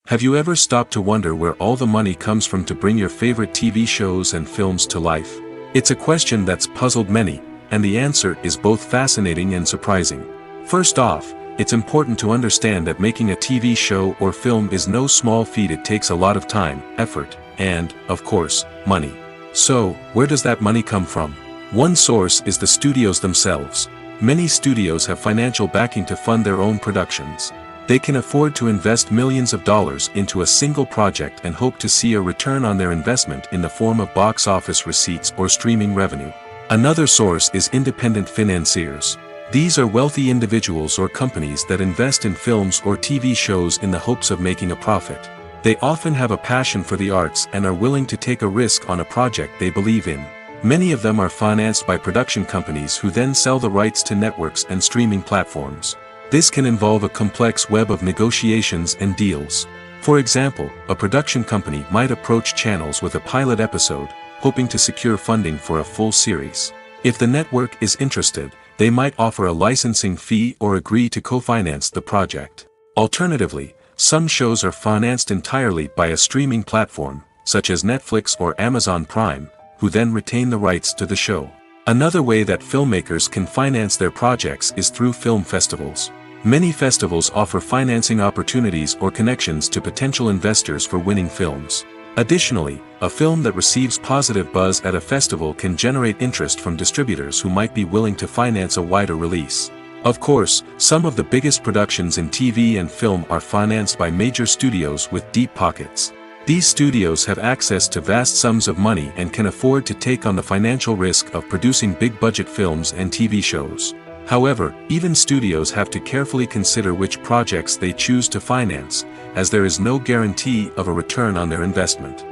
Speaker 1: Have you ever stopped to wonder where all the money comes from to bring your favorite TV shows and films to life? It's a question that's puzzled many, and the answer is both fascinating and surprising. First off, it's important to understand that making a TV show or film is no small feat. It takes a lot of time, effort, and, of course, money. So, where does that money come from? One source is the studios themselves. Many studios have financial backing to fund their own productions. They can afford to invest millions of dollars into a single project and hope to see a return on their investment in the form of box office receipts or streaming revenue. Another source is independent financiers. These are wealthy individuals or companies that invest in films or TV shows in the hopes of making a profit. They often have a passion for the arts and are willing to take a risk on a project they believe in. Many of them are financed by production companies who then sell the rights to networks and streaming platforms. This can involve a complex web of negotiations and deals. For example, a production company might approach channels with a pilot episode, hoping to secure funding for a full series. If the network is interested, they might offer a licensing fee or agree to co-finance the project. Alternatively, some shows are financed entirely by a streaming platform, such as Netflix or Amazon Prime, who then retain the rights to the show. Another way that filmmakers can finance their projects is through film festivals. Many festivals offer financing opportunities or connections to potential investors for winning films. Additionally, a film that receives positive buzz at a festival can generate interest from distributors who might be willing to finance a wider release. Of course, some of the biggest productions in TV and film are financed by major studios with deep pockets. These studios have access to vast sums of money and can afford to take on the financial risk of producing big-budget films and TV shows. However, even studios have to carefully consider which projects they choose to finance, as there is no guarantee of a return on their investment.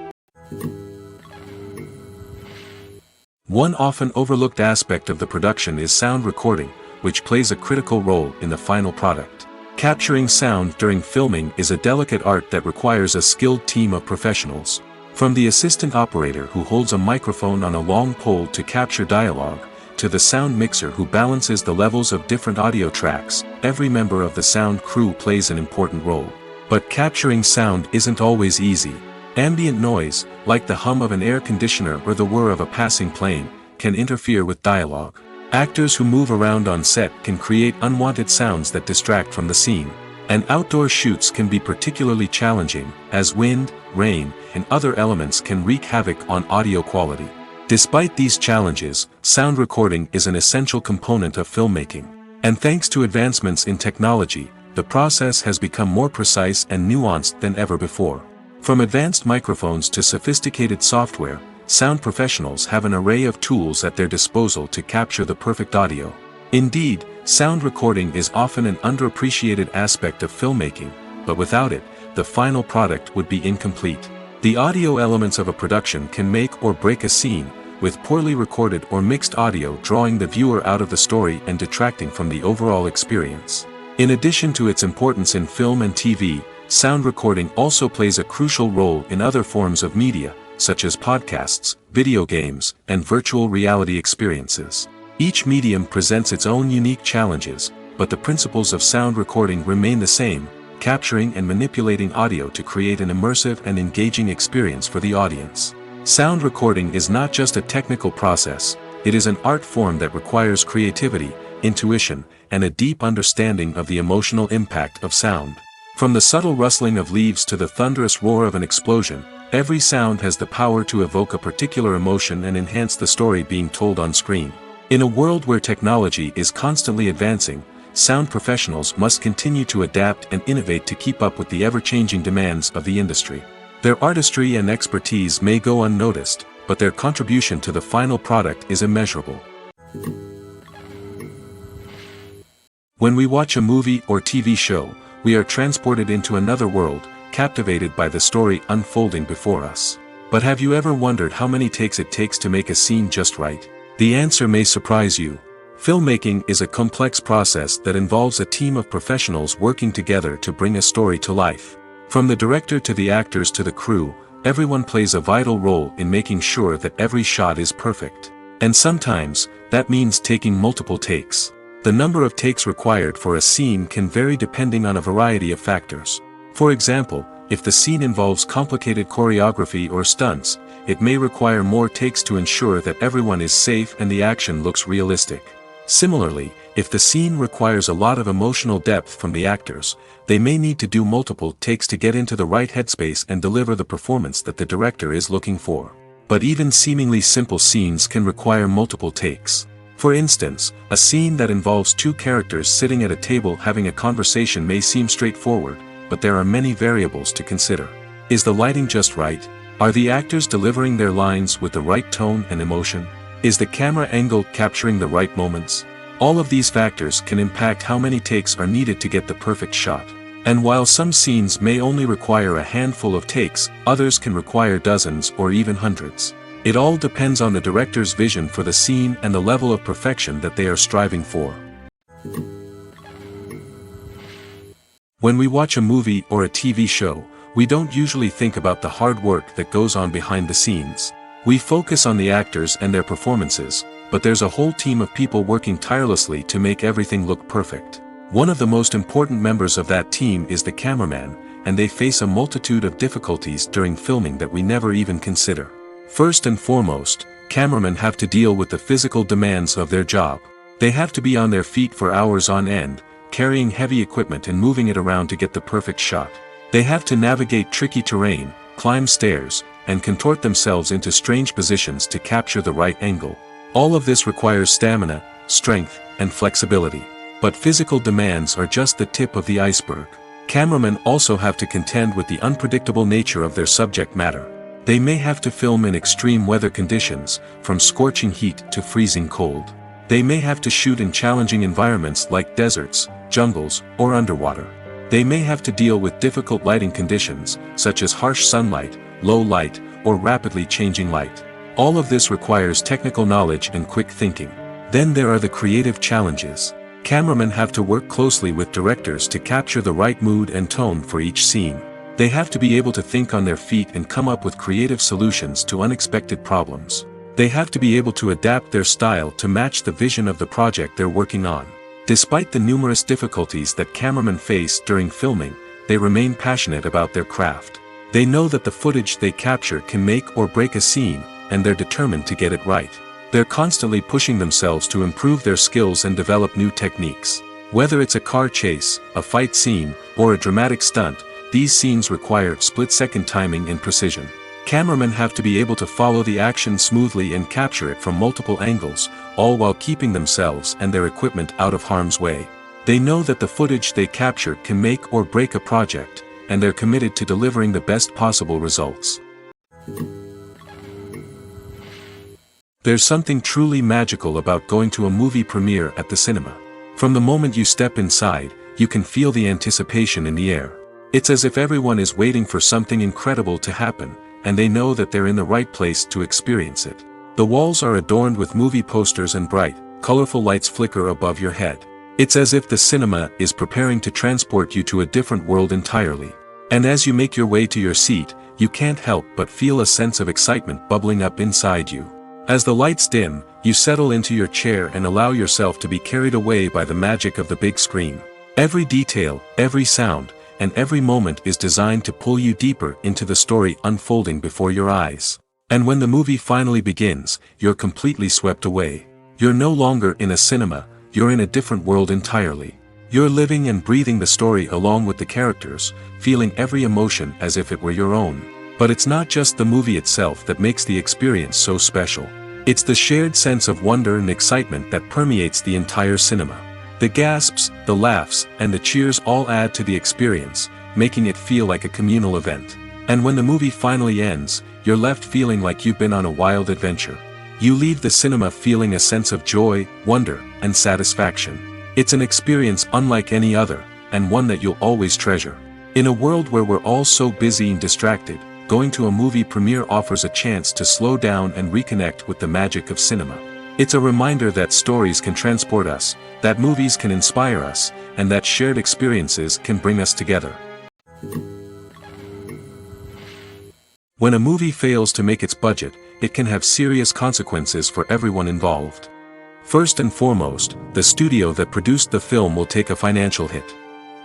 Speaker 1: One often overlooked aspect of the production is sound recording, which plays a critical role in the final product. Capturing sound during filming is a delicate art that requires a skilled team of professionals. From the assistant operator who holds a microphone on a long pole to capture dialogue, to the sound mixer who balances the levels of different audio tracks, every member of the sound crew plays an important role. But capturing sound isn't always easy. Ambient noise, like the hum of an air conditioner or the whir of a passing plane, can interfere with dialogue. Actors who move around on set can create unwanted sounds that distract from the scene. And outdoor shoots can be particularly challenging, as wind, rain, and other elements can wreak havoc on audio quality. Despite these challenges, sound recording is an essential component of filmmaking. And thanks to advancements in technology, the process has become more precise and nuanced than ever before. From advanced microphones to sophisticated software, sound professionals have an array of tools at their disposal to capture the perfect audio. Indeed, sound recording is often an underappreciated aspect of filmmaking, but without it, the final product would be incomplete. The audio elements of a production can make or break a scene, with poorly recorded or mixed audio drawing the viewer out of the story and detracting from the overall experience. In addition to its importance in film and TV, sound recording also plays a crucial role in other forms of media, such as podcasts, video games, and virtual reality experiences. Each medium presents its own unique challenges, but the principles of sound recording remain the same: capturing and manipulating audio to create an immersive and engaging experience for the audience. Sound recording is not just a technical process, it is an art form that requires creativity, intuition, and a deep understanding of the emotional impact of sound. From the subtle rustling of leaves to the thunderous roar of an explosion, every sound has the power to evoke a particular emotion and enhance the story being told on screen. In a world where technology is constantly advancing, sound professionals must continue to adapt and innovate to keep up with the ever-changing demands of the industry. Their artistry and expertise may go unnoticed, but their contribution to the final product is immeasurable. When we watch a movie or TV show, we are transported into another world, captivated by the story unfolding before us. But have you ever wondered how many takes it takes to make a scene just right? The answer may surprise you. Filmmaking is a complex process that involves a team of professionals working together to bring a story to life. From the director to the actors to the crew, everyone plays a vital role in making sure that every shot is perfect. And sometimes, that means taking multiple takes. The number of takes required for a scene can vary depending on a variety of factors. For example, if the scene involves complicated choreography or stunts, it may require more takes to ensure that everyone is safe and the action looks realistic. Similarly, if the scene requires a lot of emotional depth from the actors, they may need to do multiple takes to get into the right headspace and deliver the performance that the director is looking for. But even seemingly simple scenes can require multiple takes. For instance, a scene that involves two characters sitting at a table having a conversation may seem straightforward, but there are many variables to consider. Is the lighting just right? Are the actors delivering their lines with the right tone and emotion? Is the camera angle capturing the right moments? All of these factors can impact how many takes are needed to get the perfect shot. And while some scenes may only require a handful of takes, others can require dozens or even hundreds. It all depends on the director's vision for the scene and the level of perfection that they are striving for. When we watch a movie or a TV show, we don't usually think about the hard work that goes on behind the scenes. We focus on the actors and their performances, but there's a whole team of people working tirelessly to make everything look perfect. One of the most important members of that team is the cameraman, and they face a multitude of difficulties during filming that we never even consider. First and foremost, cameramen have to deal with the physical demands of their job. They have to be on their feet for hours on end, carrying heavy equipment and moving it around to get the perfect shot. They have to navigate tricky terrain, climb stairs, and contort themselves into strange positions to capture the right angle. All of this requires stamina, strength, and flexibility. But physical demands are just the tip of the iceberg. Cameramen also have to contend with the unpredictable nature of their subject matter. They may have to film in extreme weather conditions, from scorching heat to freezing cold. They may have to shoot in challenging environments like deserts, jungles, or underwater. They may have to deal with difficult lighting conditions, such as harsh sunlight, low light, or rapidly changing light. All of this requires technical knowledge and quick thinking. Then there are the creative challenges. Cameramen have to work closely with directors to capture the right mood and tone for each scene. They have to be able to think on their feet and come up with creative solutions to unexpected problems. They have to be able to adapt their style to match the vision of the project they're working on. Despite the numerous difficulties that cameramen face during filming, they remain passionate about their craft. They know that the footage they capture can make or break a scene, and they're determined to get it right. They're constantly pushing themselves to improve their skills and develop new techniques. Whether it's a car chase, a fight scene, or a dramatic stunt, these scenes require split-second timing and precision. Cameramen have to be able to follow the action smoothly and capture it from multiple angles, all while keeping themselves and their equipment out of harm's way. They know that the footage they capture can make or break a project, and they're committed to delivering the best possible results. There's something truly magical about going to a movie premiere at the cinema. From the moment you step inside, you can feel the anticipation in the air. It's as if everyone is waiting for something incredible to happen, and they know that they're in the right place to experience it. The walls are adorned with movie posters and bright, colorful lights flicker above your head. It's as if the cinema is preparing to transport you to a different world entirely. And as you make your way to your seat, you can't help but feel a sense of excitement bubbling up inside you. As the lights dim, you settle into your chair and allow yourself to be carried away by the magic of the big screen. Every detail, every sound, and every moment is designed to pull you deeper into the story unfolding before your eyes. And when the movie finally begins, you're completely swept away. You're no longer in a cinema, you're in a different world entirely. You're living and breathing the story along with the characters, feeling every emotion as if it were your own. But it's not just the movie itself that makes the experience so special. It's the shared sense of wonder and excitement that permeates the entire cinema. The gasps, the laughs, and the cheers all add to the experience, making it feel like a communal event. And when the movie finally ends, you're left feeling like you've been on a wild adventure. You leave the cinema feeling a sense of joy, wonder, and satisfaction. It's an experience unlike any other, and one that you'll always treasure. In a world where we're all so busy and distracted, going to a movie premiere offers a chance to slow down and reconnect with the magic of cinema. It's a reminder that stories can transport us, that movies can inspire us, and that shared experiences can bring us together. When a movie fails to make its budget, it can have serious consequences for everyone involved. First and foremost, the studio that produced the film will take a financial hit.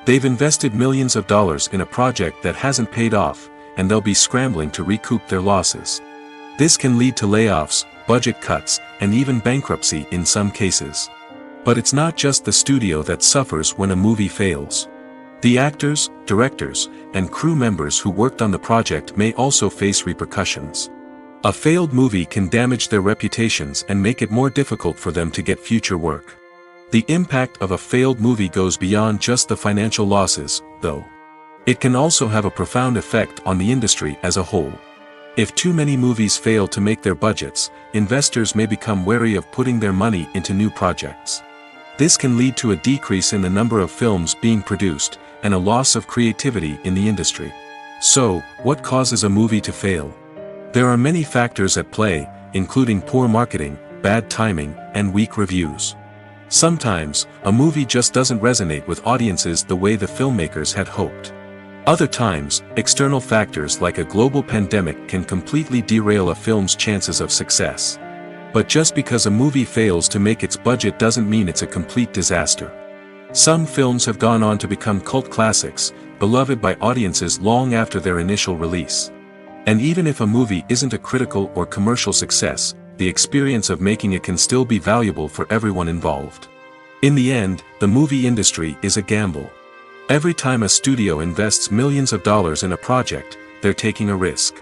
Speaker 1: They've invested millions of dollars in a project that hasn't paid off, and they'll be scrambling to recoup their losses. This can lead to layoffs, budget cuts, and even bankruptcy in some cases. But it's not just the studio that suffers when a movie fails. The actors, directors, and crew members who worked on the project may also face repercussions. A failed movie can damage their reputations and make it more difficult for them to get future work. The impact of a failed movie goes beyond just the financial losses, though. It can also have a profound effect on the industry as a whole. If too many movies fail to make their budgets, investors may become wary of putting their money into new projects. This can lead to a decrease in the number of films being produced, and a loss of creativity in the industry. So, what causes a movie to fail? There are many factors at play, including poor marketing, bad timing, and weak reviews. Sometimes, a movie just doesn't resonate with audiences the way the filmmakers had hoped. Other times, external factors like a global pandemic can completely derail a film's chances of success. But just because a movie fails to make its budget doesn't mean it's a complete disaster. Some films have gone on to become cult classics, beloved by audiences long after their initial release. And even if a movie isn't a critical or commercial success, the experience of making it can still be valuable for everyone involved. In the end, the movie industry is a gamble. Every time a studio invests millions of dollars in a project, they're taking a risk.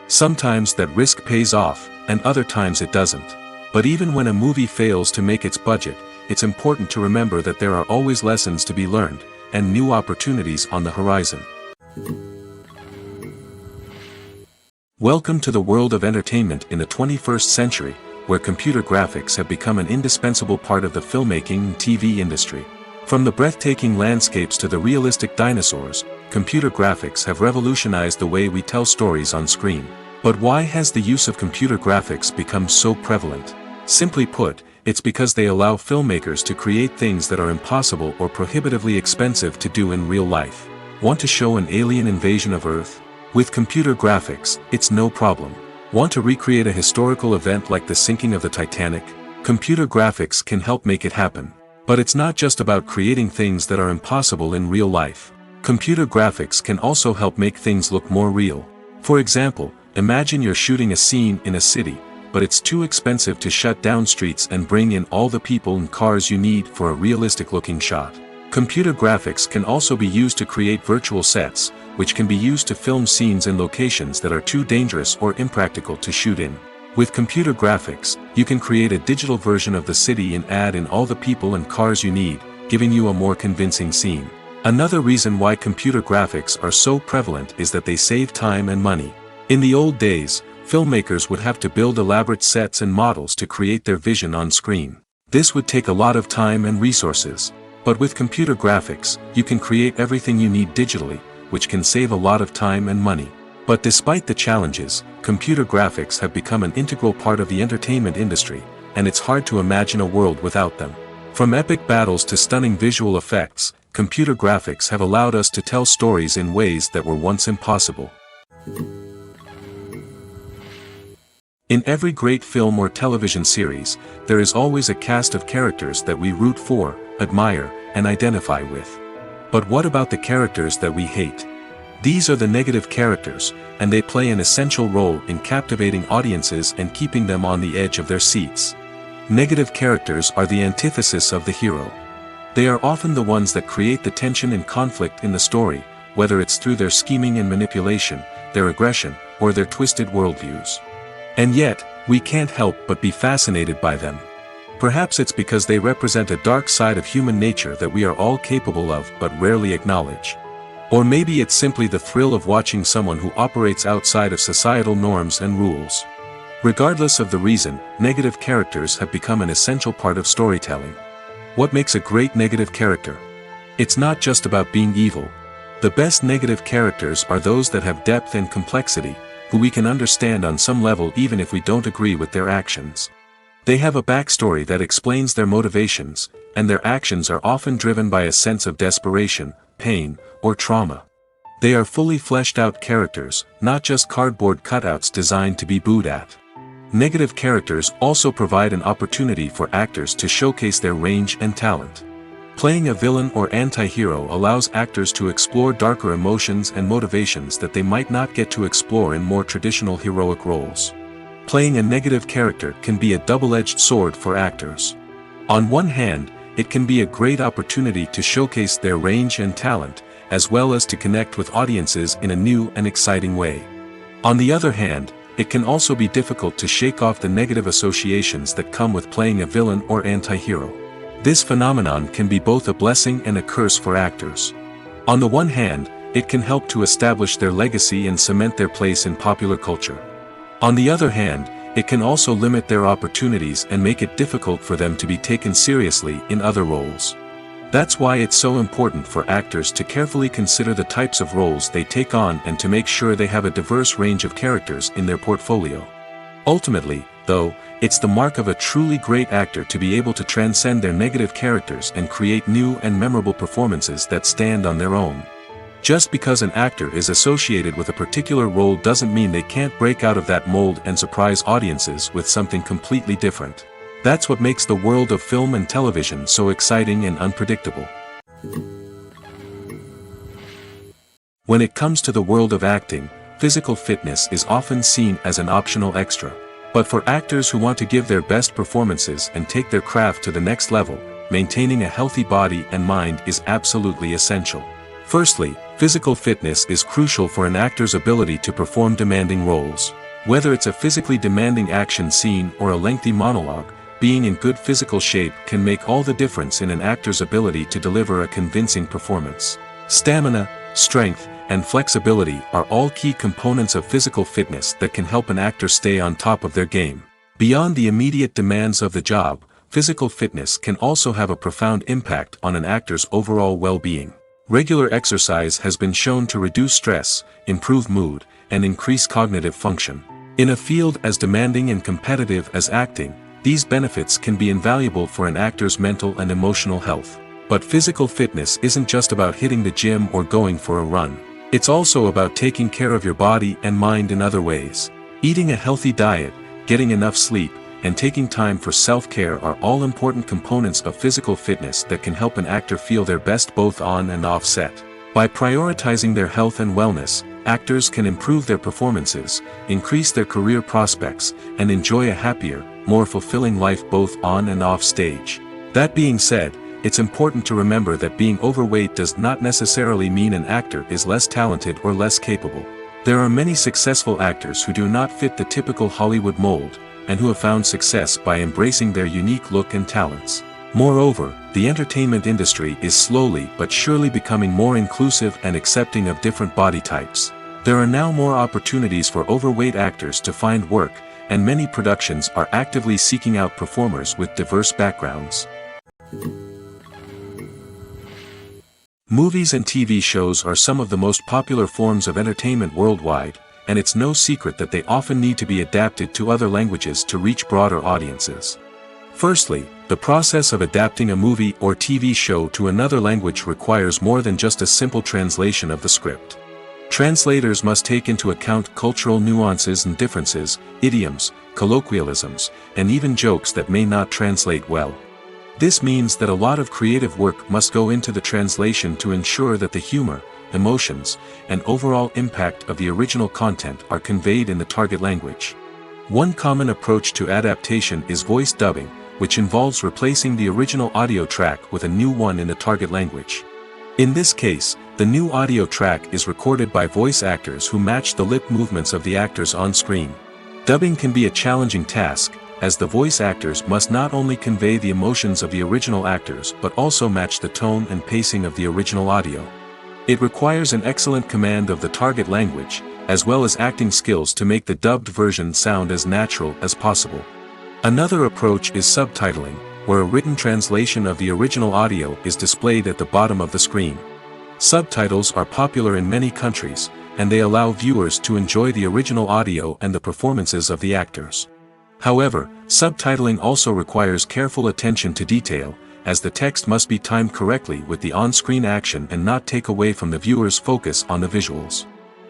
Speaker 1: Sometimes that risk pays off, and other times it doesn't. But even when a movie fails to make its budget, it's important to remember that there are always lessons to be learned, and new opportunities on the horizon. Welcome to the world of entertainment in the 21st century, where computer graphics have become an indispensable part of the filmmaking and TV industry. From the breathtaking landscapes to the realistic dinosaurs, computer graphics have revolutionized the way we tell stories on screen. But why has the use of computer graphics become so prevalent? Simply put, it's because they allow filmmakers to create things that are impossible or prohibitively expensive to do in real life. Want to show an alien invasion of Earth? With computer graphics, it's no problem. Want to recreate a historical event like the sinking of the Titanic? Computer graphics can help make it happen. But it's not just about creating things that are impossible in real life. Computer graphics can also help make things look more real. For example, imagine you're shooting a scene in a city, but it's too expensive to shut down streets and bring in all the people and cars you need for a realistic-looking shot. Computer graphics can also be used to create virtual sets, which can be used to film scenes in locations that are too dangerous or impractical to shoot in. With computer graphics, you can create a digital version of the city and add in all the people and cars you need, giving you a more convincing scene. Another reason why computer graphics are so prevalent is that they save time and money. In the old days, filmmakers would have to build elaborate sets and models to create their vision on screen. This would take a lot of time and resources. But with computer graphics, you can create everything you need digitally, which can save a lot of time and money. But despite the challenges, computer graphics have become an integral part of the entertainment industry, and it's hard to imagine a world without them. From epic battles to stunning visual effects, computer graphics have allowed us to tell stories in ways that were once impossible. In every great film or television series, there is always a cast of characters that we root for, admire, and identify with. But what about the characters that we hate? These are the negative characters, and they play an essential role in captivating audiences and keeping them on the edge of their seats. Negative characters are the antithesis of the hero. They are often the ones that create the tension and conflict in the story, whether it's through their scheming and manipulation, their aggression, or their twisted worldviews. And yet, we can't help but be fascinated by them. Perhaps it's because they represent a dark side of human nature that we are all capable of but rarely acknowledge. Or maybe it's simply the thrill of watching someone who operates outside of societal norms and rules. Regardless of the reason, negative characters have become an essential part of storytelling. What makes a great negative character? It's not just about being evil. The best negative characters are those that have depth and complexity, who we can understand on some level even if we don't agree with their actions. They have a backstory that explains their motivations, and their actions are often driven by a sense of desperation, pain, or trauma. They are fully fleshed out characters, not just cardboard cutouts designed to be booed at. Negative characters also provide an opportunity for actors to showcase their range and talent. Playing a villain or anti-hero allows actors to explore darker emotions and motivations that they might not get to explore in more traditional heroic roles. Playing a negative character can be a double-edged sword for actors. On one hand, it can be a great opportunity to showcase their range and talent, as well as to connect with audiences in a new and exciting way. On the other hand, it can also be difficult to shake off the negative associations that come with playing a villain or anti-hero. This phenomenon can be both a blessing and a curse for actors. On the one hand, it can help to establish their legacy and cement their place in popular culture. On the other hand, it can also limit their opportunities and make it difficult for them to be taken seriously in other roles. That's why it's so important for actors to carefully consider the types of roles they take on and to make sure they have a diverse range of characters in their portfolio. Ultimately, though, it's the mark of a truly great actor to be able to transcend their negative characters and create new and memorable performances that stand on their own. Just because an actor is associated with a particular role doesn't mean they can't break out of that mold and surprise audiences with something completely different. That's what makes the world of film and television so exciting and unpredictable. When it comes to the world of acting, physical fitness is often seen as an optional extra. But for actors who want to give their best performances and take their craft to the next level, maintaining a healthy body and mind is absolutely essential. Firstly, physical fitness is crucial for an actor's ability to perform demanding roles. Whether it's a physically demanding action scene or a lengthy monologue, being in good physical shape can make all the difference in an actor's ability to deliver a convincing performance. Stamina, strength, and flexibility are all key components of physical fitness that can help an actor stay on top of their game. Beyond the immediate demands of the job, physical fitness can also have a profound impact on an actor's overall well-being. Regular exercise has been shown to reduce stress, improve mood, and increase cognitive function. In a field as demanding and competitive as acting, these benefits can be invaluable for an actor's mental and emotional health. But physical fitness isn't just about hitting the gym or going for a run. It's also about taking care of your body and mind in other ways. Eating a healthy diet, getting enough sleep, and taking time for self-care are all important components of physical fitness that can help an actor feel their best both on and off set. By prioritizing their health and wellness, actors can improve their performances, increase their career prospects, and enjoy a happier, more fulfilling life both on and off stage. That being said, it's important to remember that being overweight does not necessarily mean an actor is less talented or less capable. There are many successful actors who do not fit the typical Hollywood mold, and who have found success by embracing their unique look and talents. Moreover, the entertainment industry is slowly but surely becoming more inclusive and accepting of different body types. There are now more opportunities for overweight actors to find work, and many productions are actively seeking out performers with diverse backgrounds. Movies and TV shows are some of the most popular forms of entertainment worldwide, and it's no secret that they often need to be adapted to other languages to reach broader audiences. Firstly, the process of adapting a movie or TV show to another language requires more than just a simple translation of the script. Translators must take into account cultural nuances and differences, idioms, colloquialisms, and even jokes that may not translate well. This means that a lot of creative work must go into the translation to ensure that the humor, emotions, and overall impact of the original content are conveyed in the target language. One common approach to adaptation is voice dubbing, which involves replacing the original audio track with a new one in the target language. In this case, the new audio track is recorded by voice actors who match the lip movements of the actors on screen. Dubbing can be a challenging task, as the voice actors must not only convey the emotions of the original actors but also match the tone and pacing of the original audio. It requires an excellent command of the target language, as well as acting skills to make the dubbed version sound as natural as possible. Another approach is subtitling, where a written translation of the original audio is displayed at the bottom of the screen. Subtitles are popular in many countries, and they allow viewers to enjoy the original audio and the performances of the actors. However, subtitling also requires careful attention to detail, as the text must be timed correctly with the on-screen action and not take away from the viewer's focus on the visuals.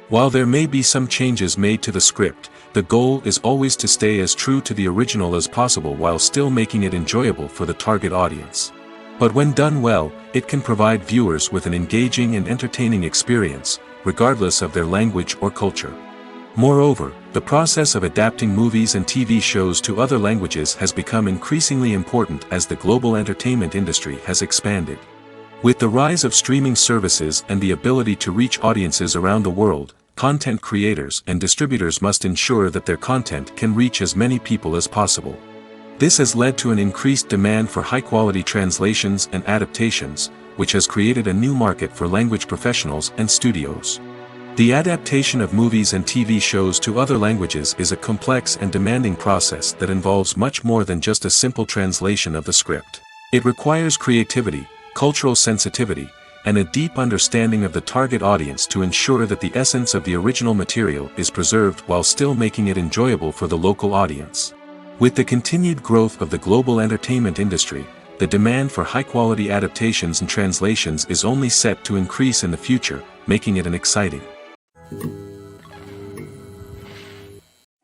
Speaker 1: While there may be some changes made to the script, the goal is always to stay as true to the original as possible while still making it enjoyable for the target audience. But when done well, it can provide viewers with an engaging and entertaining experience, regardless of their language or culture. Moreover, the process of adapting movies and TV shows to other languages has become increasingly important as the global entertainment industry has expanded. With the rise of streaming services and the ability to reach audiences around the world, content creators and distributors must ensure that their content can reach as many people as possible. This has led to an increased demand for high-quality translations and adaptations, which has created a new market for language professionals and studios. The adaptation of movies and TV shows to other languages is a complex and demanding process that involves much more than just a simple translation of the script. It requires creativity, cultural sensitivity, and a deep understanding of the target audience to ensure that the essence of the original material is preserved while still making it enjoyable for the local audience. With the continued growth of the global entertainment industry, the demand for high-quality adaptations and translations is only set to increase in the future, making it an exciting.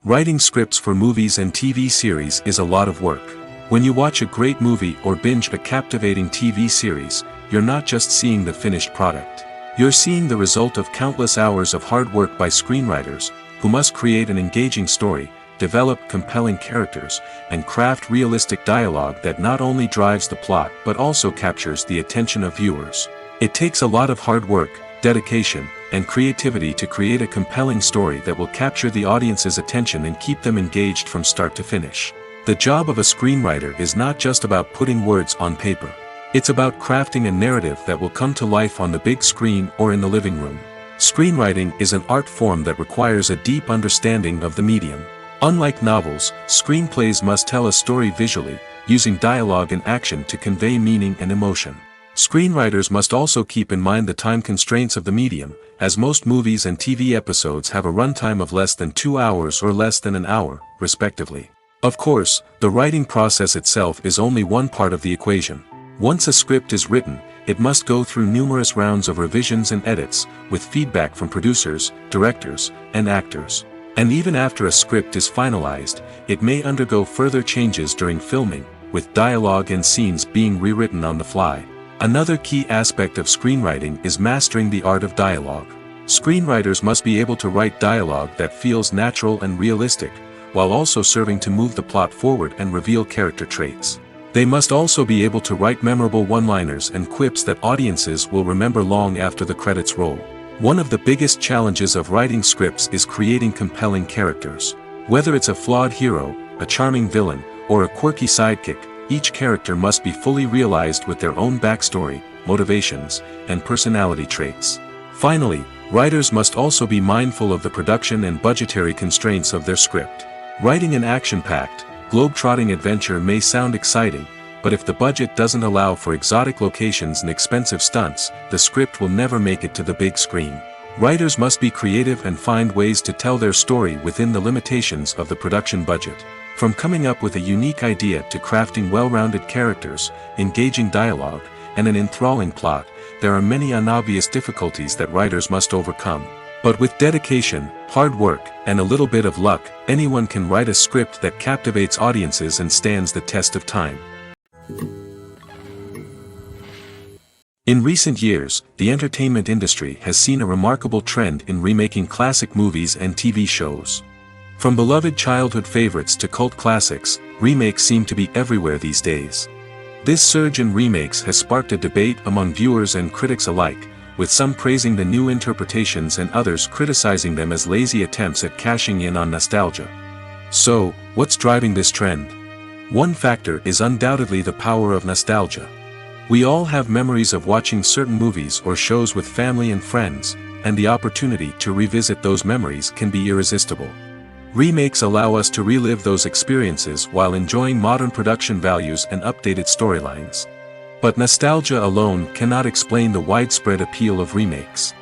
Speaker 1: Writing scripts for movies and TV series is a lot of work. When you watch a great movie or binge a captivating TV series, you're not just seeing the finished product. You're seeing the result of countless hours of hard work by screenwriters, who must create an engaging story, develop compelling characters, and craft realistic dialogue that not only drives the plot but also captures the attention of viewers. It takes a lot of hard work, dedication, and creativity to create a compelling story that will capture the audience's attention and keep them engaged from start to finish. The job of a screenwriter is not just about putting words on paper. It's about crafting a narrative that will come to life on the big screen or in the living room. Screenwriting is an art form that requires a deep understanding of the medium. Unlike novels, screenplays must tell a story visually, using dialogue and action to convey meaning and emotion. Screenwriters must also keep in mind the time constraints of the medium, as most movies and TV episodes have a runtime of less than 2 hours or less than an hour, respectively. Of course, the writing process itself is only one part of the equation. Once a script is written, it must go through numerous rounds of revisions and edits, with feedback from producers, directors, and actors. And even after a script is finalized, it may undergo further changes during filming, with dialogue and scenes being rewritten on the fly. Another key aspect of screenwriting is mastering the art of dialogue. Screenwriters must be able to write dialogue that feels natural and realistic, while also serving to move the plot forward and reveal character traits. They must also be able to write memorable one-liners and quips that audiences will remember long after the credits roll. One of the biggest challenges of writing scripts is creating compelling characters. Whether it's a flawed hero, a charming villain, or a quirky sidekick, each character must be fully realized with their own backstory, motivations, and personality traits. Finally, writers must also be mindful of the production and budgetary constraints of their script. Writing an action-packed, globe-trotting adventure may sound exciting, but if the budget doesn't allow for exotic locations and expensive stunts, the script will never make it to the big screen. Writers must be creative and find ways to tell their story within the limitations of the production budget. From coming up with a unique idea to crafting well-rounded characters, engaging dialogue, and an enthralling plot, there are many unobvious difficulties that writers must overcome. But with dedication, hard work, and a little bit of luck, anyone can write a script that captivates audiences and stands the test of time. In recent years, the entertainment industry has seen a remarkable trend in remaking classic movies and TV shows. From beloved childhood favorites to cult classics, remakes seem to be everywhere these days. This surge in remakes has sparked a debate among viewers and critics alike, with some praising the new interpretations and others criticizing them as lazy attempts at cashing in on nostalgia. So, what's driving this trend? One factor is undoubtedly the power of nostalgia. We all have memories of watching certain movies or shows with family and friends, and the opportunity to revisit those memories can be irresistible. Remakes allow us to relive those experiences while enjoying modern production values and updated storylines. But nostalgia alone cannot explain the widespread appeal of remakes.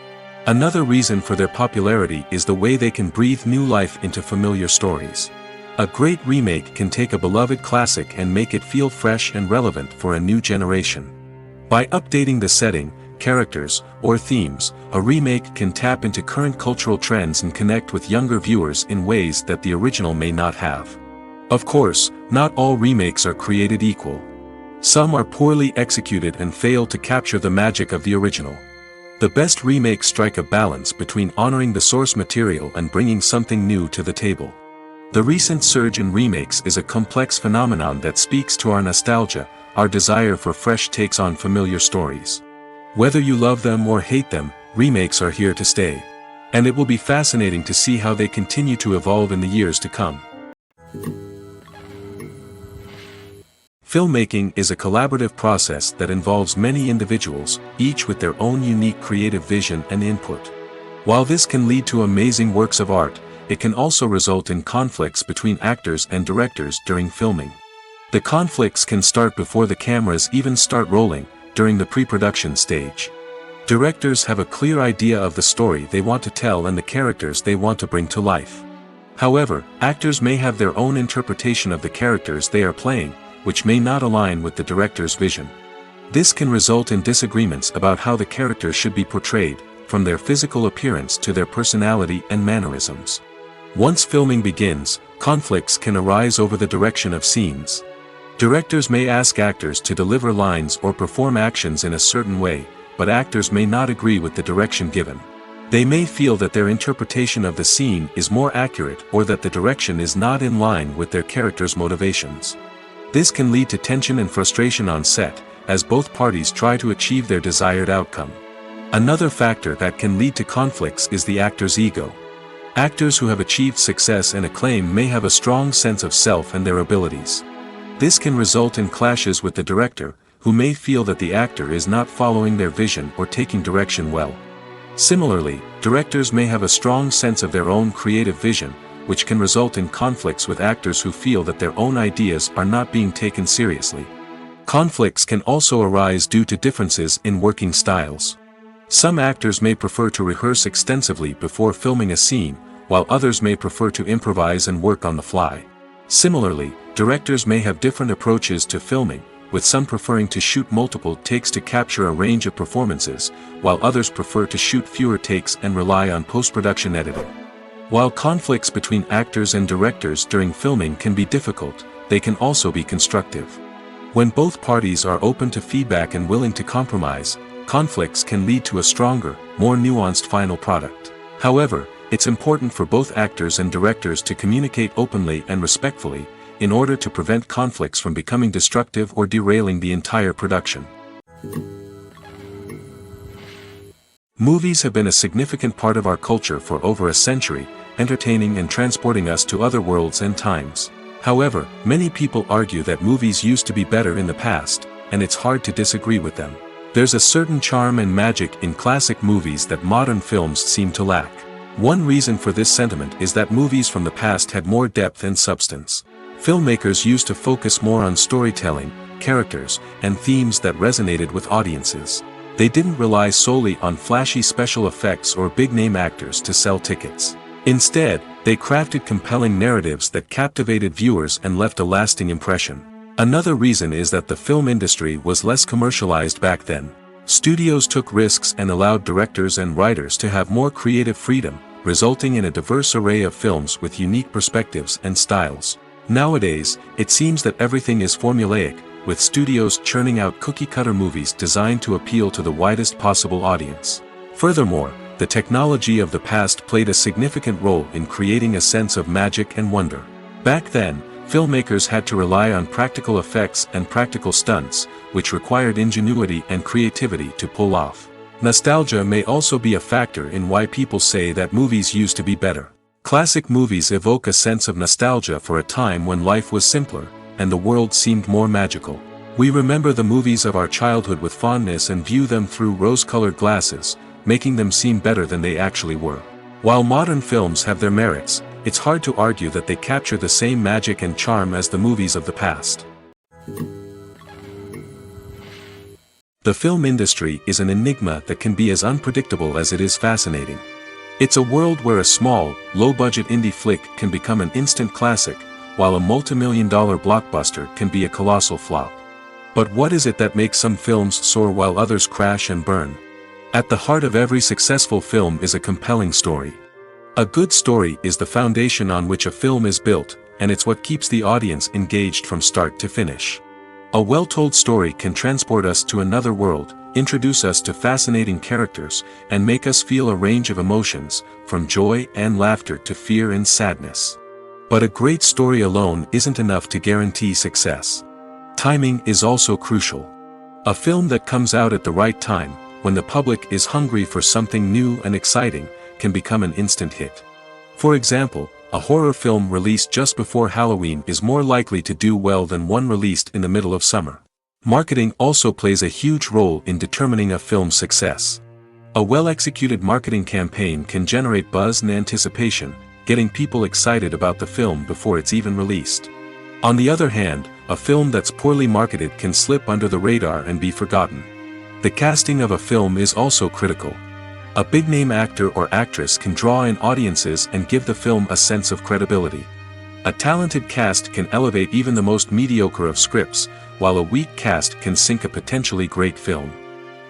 Speaker 1: Another reason for their popularity is the way they can breathe new life into familiar stories. A great remake can take a beloved classic and make it feel fresh and relevant for a new generation. By updating the setting, characters, or themes, a remake can tap into current cultural trends and connect with younger viewers in ways that the original may not have. Of course, not all remakes are created equal. Some are poorly executed and fail to capture the magic of the original. The best remakes strike a balance between honoring the source material and bringing something new to the table. The recent surge in remakes is a complex phenomenon that speaks to our nostalgia, our desire for fresh takes on familiar stories. Whether you love them or hate them, remakes are here to stay. And it will be fascinating to see how they continue to evolve in the years to come. Filmmaking is a collaborative process that involves many individuals, each with their own unique creative vision and input. While this can lead to amazing works of art, it can also result in conflicts between actors and directors during filming. The conflicts can start before the cameras even start rolling, during the pre-production stage. Directors have a clear idea of the story they want to tell and the characters they want to bring to life. However, actors may have their own interpretation of the characters they are playing, which may not align with the director's vision. This can result in disagreements about how the characters should be portrayed, from their physical appearance to their personality and mannerisms. Once filming begins, conflicts can arise over the direction of scenes. Directors may ask actors to deliver lines or perform actions in a certain way, but actors may not agree with the direction given. They may feel that their interpretation of the scene is more accurate or that the direction is not in line with their character's motivations. This can lead to tension and frustration on set, as both parties try to achieve their desired outcome. Another factor that can lead to conflicts is the actor's ego. Actors who have achieved success and acclaim may have a strong sense of self and their abilities. This can result in clashes with the director, who may feel that the actor is not following their vision or taking direction well. Similarly, directors may have a strong sense of their own creative vision, which can result in conflicts with actors who feel that their own ideas are not being taken seriously. Conflicts can also arise due to differences in working styles. Some actors may prefer to rehearse extensively before filming a scene, while others may prefer to improvise and work on the fly. Similarly, directors may have different approaches to filming, with some preferring to shoot multiple takes to capture a range of performances, while others prefer to shoot fewer takes and rely on post-production editing. While conflicts between actors and directors during filming can be difficult, they can also be constructive. When both parties are open to feedback and willing to compromise, conflicts can lead to a stronger, more nuanced final product. However, it's important for both actors and directors to communicate openly and respectfully, in order to prevent conflicts from becoming destructive or derailing the entire production. Movies have been a significant part of our culture for over a century, entertaining and transporting us to other worlds and times. However, many people argue that movies used to be better in the past, and it's hard to disagree with them. There's a certain charm and magic in classic movies that modern films seem to lack. One reason for this sentiment is that movies from the past had more depth and substance. Filmmakers used to focus more on storytelling, characters, and themes that resonated with audiences. They didn't rely solely on flashy special effects or big-name actors to sell tickets. Instead, they crafted compelling narratives that captivated viewers and left a lasting impression. Another reason is that the film industry was less commercialized back then. Studios took risks and allowed directors and writers to have more creative freedom, resulting in a diverse array of films with unique perspectives and styles. Nowadays, it seems that everything is formulaic, with studios churning out cookie-cutter movies designed to appeal to the widest possible audience. Furthermore, the technology of the past played a significant role in creating a sense of magic and wonder. Back then, filmmakers had to rely on practical effects and practical stunts, which required ingenuity and creativity to pull off. Nostalgia may also be a factor in why people say that movies used to be better. Classic movies evoke a sense of nostalgia for a time when life was simpler, and the world seemed more magical. We remember the movies of our childhood with fondness and view them through rose-colored glasses, making them seem better than they actually were. While modern films have their merits, it's hard to argue that they capture the same magic and charm as the movies of the past. The film industry is an enigma that can be as unpredictable as it is fascinating. It's a world where a small, low-budget indie flick can become an instant classic, while a multi-million-dollar blockbuster can be a colossal flop. But what is it that makes some films soar while others crash and burn? At the heart of every successful film is a compelling story. A good story is the foundation on which a film is built, and it's what keeps the audience engaged from start to finish. A well-told story can transport us to another world, introduce us to fascinating characters, and make us feel a range of emotions, from joy and laughter to fear and sadness. But a great story alone isn't enough to guarantee success. Timing is also crucial. A film that comes out at the right time, when the public is hungry for something new and exciting, can become an instant hit. For example, a horror film released just before Halloween is more likely to do well than one released in the middle of summer. Marketing also plays a huge role in determining a film's success. A well-executed marketing campaign can generate buzz and anticipation, getting people excited about the film before it's even released. On the other hand, a film that's poorly marketed can slip under the radar and be forgotten. The casting of a film is also critical. A big-name actor or actress can draw in audiences and give the film a sense of credibility. A talented cast can elevate even the most mediocre of scripts, while a weak cast can sink a potentially great film.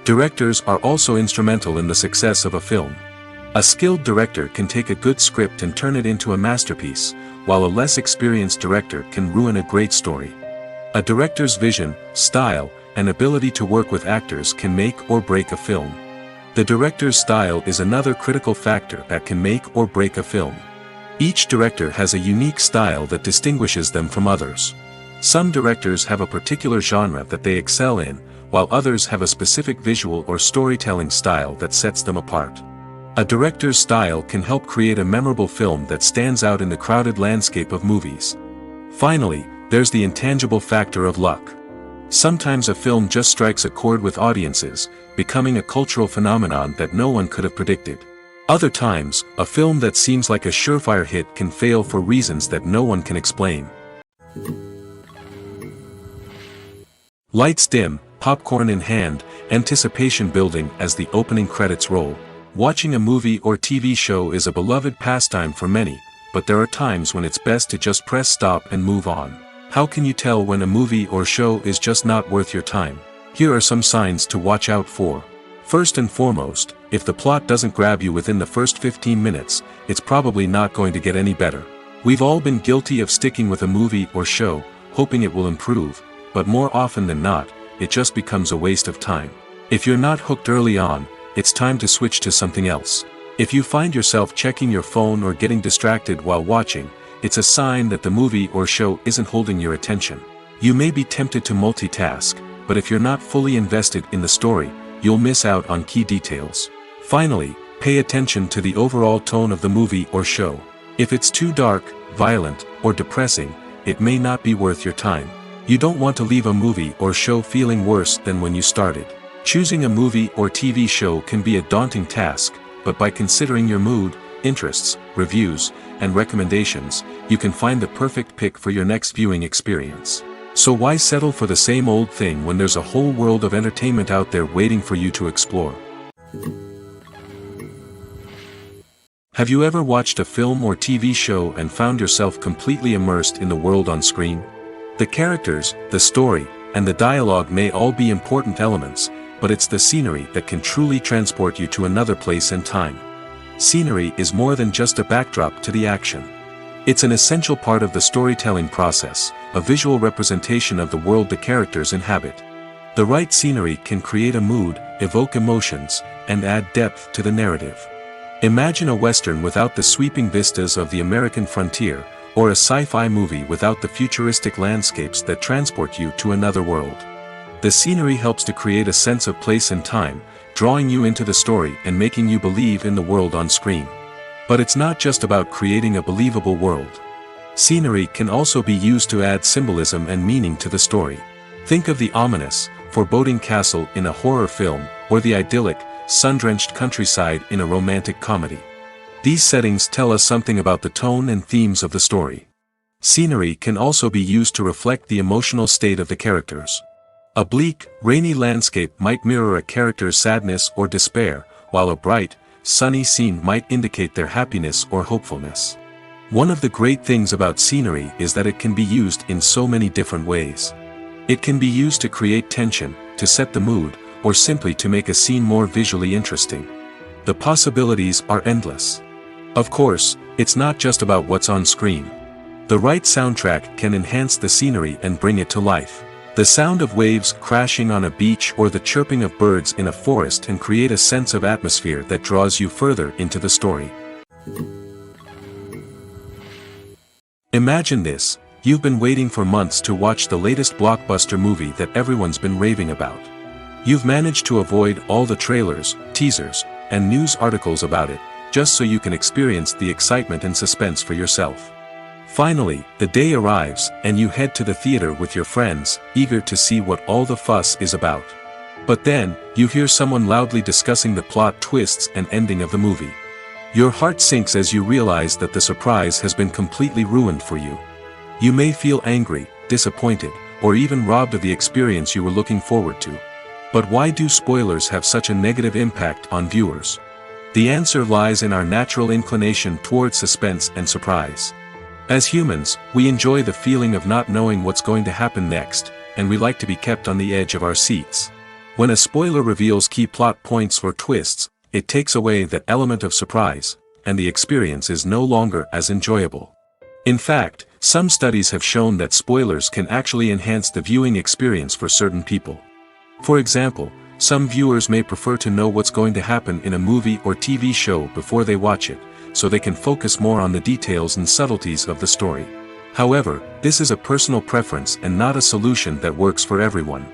Speaker 1: Directors are also instrumental in the success of a film. A skilled director can take a good script and turn it into a masterpiece, while a less experienced director can ruin a great story. A director's vision, style, and ability to work with actors can make or break a film. The director's style is another critical factor that can make or break a film. Each director has a unique style that distinguishes them from others. Some directors have a particular genre that they excel in, while others have a specific visual or storytelling style that sets them apart. A director's style can help create a memorable film that stands out in the crowded landscape of movies. Finally, there's the intangible factor of luck. Sometimes a film just strikes a chord with audiences, becoming a cultural phenomenon that no one could have predicted. Other times, a film that seems like a surefire hit can fail for reasons that no one can explain. Lights dim, popcorn in hand, anticipation building as the opening credits roll. Watching a movie or TV show is a beloved pastime for many, but there are times when it's best to just press stop and move on. How can you tell when a movie or show is just not worth your time? Here are some signs to watch out for. First and foremost, if the plot doesn't grab you within the first 15 minutes, it's probably not going to get any better. We've all been guilty of sticking with a movie or show, hoping it will improve, but more often than not, it just becomes a waste of time. If you're not hooked early on, it's time to switch to something else. If you find yourself checking your phone or getting distracted while watching, it's a sign that the movie or show isn't holding your attention. You may be tempted to multitask, but if you're not fully invested in the story, you'll miss out on key details. Finally, pay attention to the overall tone of the movie or show. If it's too dark, violent, or depressing, it may not be worth your time. You don't want to leave a movie or show feeling worse than when you started. Choosing a movie or TV show can be a daunting task, but by considering your mood, interests, reviews, and recommendations, you can find the perfect pick for your next viewing experience. So why settle for the same old thing when there's a whole world of entertainment out there waiting for you to explore? Have you ever watched a film or TV show and found yourself completely immersed in the world on screen? The characters, the story, and the dialogue may all be important elements, but it's the scenery that can truly transport you to another place and time. Scenery is more than just a backdrop to the action. It's an essential part of the storytelling process, a visual representation of the world the characters inhabit. The right scenery can create a mood, evoke emotions, and add depth to the narrative. Imagine a Western without the sweeping vistas of the American frontier, or a sci-fi movie without the futuristic landscapes that transport you to another world. The scenery helps to create a sense of place and time, drawing you into the story and making you believe in the world on screen. But it's not just about creating a believable world. Scenery can also be used to add symbolism and meaning to the story. Think of the ominous, foreboding castle in a horror film, or the idyllic, sun-drenched countryside in a romantic comedy. These settings tell us something about the tone and themes of the story. Scenery can also be used to reflect the emotional state of the characters. A bleak, rainy landscape might mirror a character's sadness or despair, while a bright, sunny scene might indicate their happiness or hopefulness. One of the great things about scenery is that it can be used in so many different ways. It can be used to create tension, to set the mood, or simply to make a scene more visually interesting. The possibilities are endless. Of course, it's not just about what's on screen. The right soundtrack can enhance the scenery and bring it to life. The sound of waves crashing on a beach or the chirping of birds in a forest can create a sense of atmosphere that draws you further into the story. Imagine this: you've been waiting for months to watch the latest blockbuster movie that everyone's been raving about. You've managed to avoid all the trailers, teasers, and news articles about it, just so you can experience the excitement and suspense for yourself. Finally, the day arrives, and you head to the theater with your friends, eager to see what all the fuss is about. But then, you hear someone loudly discussing the plot twists and ending of the movie. Your heart sinks as you realize that the surprise has been completely ruined for you. You may feel angry, disappointed, or even robbed of the experience you were looking forward to. But why do spoilers have such a negative impact on viewers? The answer lies in our natural inclination towards suspense and surprise. As humans, we enjoy the feeling of not knowing what's going to happen next, and we like to be kept on the edge of our seats. When a spoiler reveals key plot points or twists, it takes away that element of surprise, and the experience is no longer as enjoyable. In fact, some studies have shown that spoilers can actually enhance the viewing experience for certain people. For example, some viewers may prefer to know what's going to happen in a movie or TV show before they watch it, so they can focus more on the details and subtleties of the story. However, this is a personal preference and not a solution that works for everyone.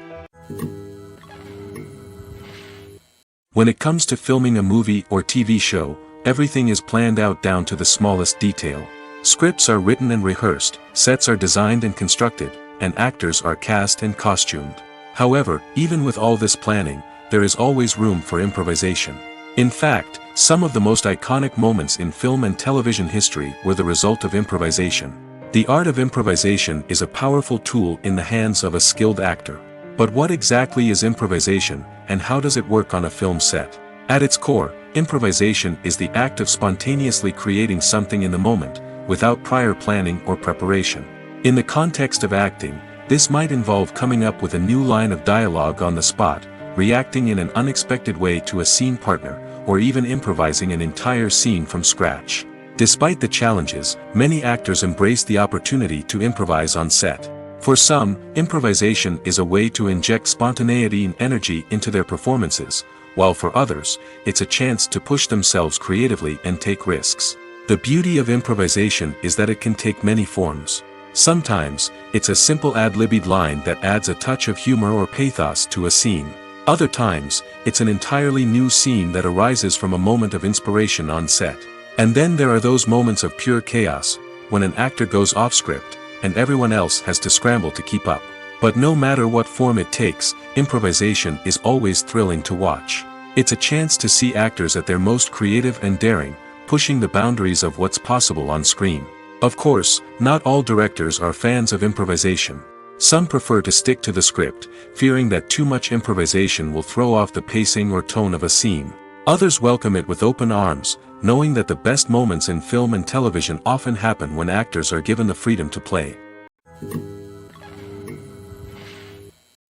Speaker 1: When it comes to filming a movie or TV show, everything is planned out down to the smallest detail. Scripts are written and rehearsed, sets are designed and constructed, and actors are cast and costumed. However, even with all this planning, there is always room for improvisation. In fact, some of the most iconic moments in film and television history were the result of improvisation. The art of improvisation is a powerful tool in the hands of a skilled actor. But what exactly is improvisation, and how does it work on a film set? At its core, improvisation is the act of spontaneously creating something in the moment, without prior planning or preparation. In the context of acting, this might involve coming up with a new line of dialogue on the spot, reacting in an unexpected way to a scene partner, or even improvising an entire scene from scratch. Despite the challenges, many actors embrace the opportunity to improvise on set. For some, improvisation is a way to inject spontaneity and energy into their performances, while for others, it's a chance to push themselves creatively and take risks. The beauty of improvisation is that it can take many forms. Sometimes, it's a simple ad-libbed line that adds a touch of humor or pathos to a scene. Other times, it's an entirely new scene that arises from a moment of inspiration on set. And then there are those moments of pure chaos, when an actor goes off script, and everyone else has to scramble to keep up. But no matter what form it takes, improvisation is always thrilling to watch. It's a chance to see actors at their most creative and daring, pushing the boundaries of what's possible on screen. Of course, not all directors are fans of improvisation. Some prefer to stick to the script, fearing that too much improvisation will throw off the pacing or tone of a scene. Others welcome it with open arms, knowing that the best moments in film and television often happen when actors are given the freedom to play.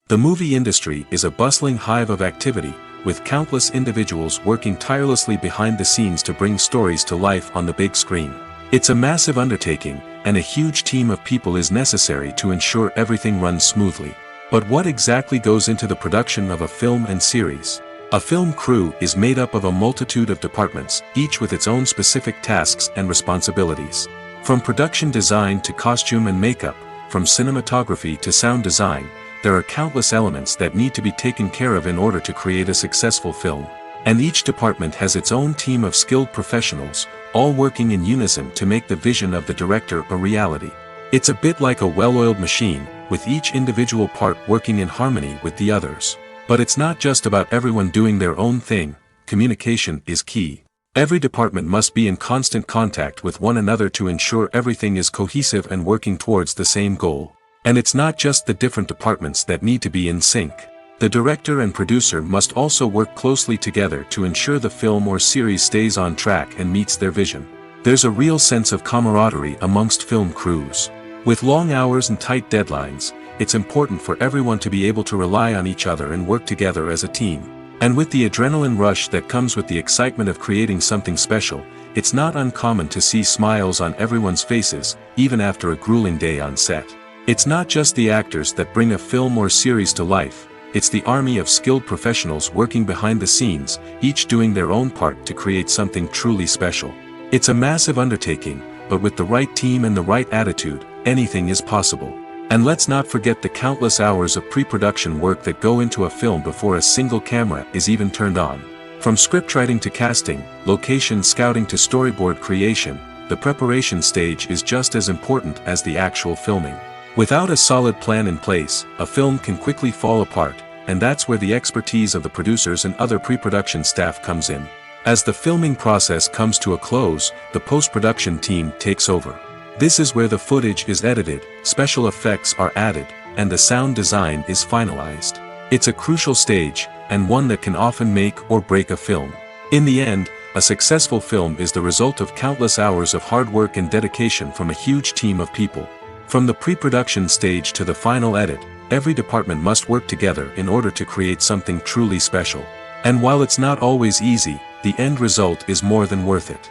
Speaker 1: The movie industry is a bustling hive of activity, with countless individuals working tirelessly behind the scenes to bring stories to life on the big screen. It's a massive undertaking, and a huge team of people is necessary to ensure everything runs smoothly. But what exactly goes into the production of a film and series? A film crew is made up of a multitude of departments, each with its own specific tasks and responsibilities. From production design to costume and makeup, from cinematography to sound design, there are countless elements that need to be taken care of in order to create a successful film. And each department has its own team of skilled professionals, all working in unison to make the vision of the director a reality. It's a bit like a well-oiled machine, with each individual part working in harmony with the others. But it's not just about everyone doing their own thing. Communication is key. Every department must be in constant contact with one another to ensure everything is cohesive and working towards the same goal. And it's not just the different departments that need to be in sync. The director and producer must also work closely together to ensure the film or series stays on track and meets their vision. There's a real sense of camaraderie amongst film crews. With long hours and tight deadlines, it's important for everyone to be able to rely on each other and work together as a team. And with the adrenaline rush that comes with the excitement of creating something special, it's not uncommon to see smiles on everyone's faces, even after a grueling day on set. It's not just the actors that bring a film or series to life, it's the army of skilled professionals working behind the scenes, each doing their own part to create something truly special. It's a massive undertaking, but with the right team and the right attitude, anything is possible. And let's not forget the countless hours of pre-production work that go into a film before a single camera is even turned on. From scriptwriting to casting, location scouting to storyboard creation, the preparation stage is just as important as the actual filming. Without a solid plan in place, a film can quickly fall apart, and that's where the expertise of the producers and other pre-production staff comes in. As the filming process comes to a close, the post-production team takes over. This is where the footage is edited, special effects are added, and the sound design is finalized. It's a crucial stage, and one that can often make or break a film. In the end, a successful film is the result of countless hours of hard work and dedication from a huge team of people. From the pre-production stage to the final edit, every department must work together in order to create something truly special. And while it's not always easy, the end result is more than worth it.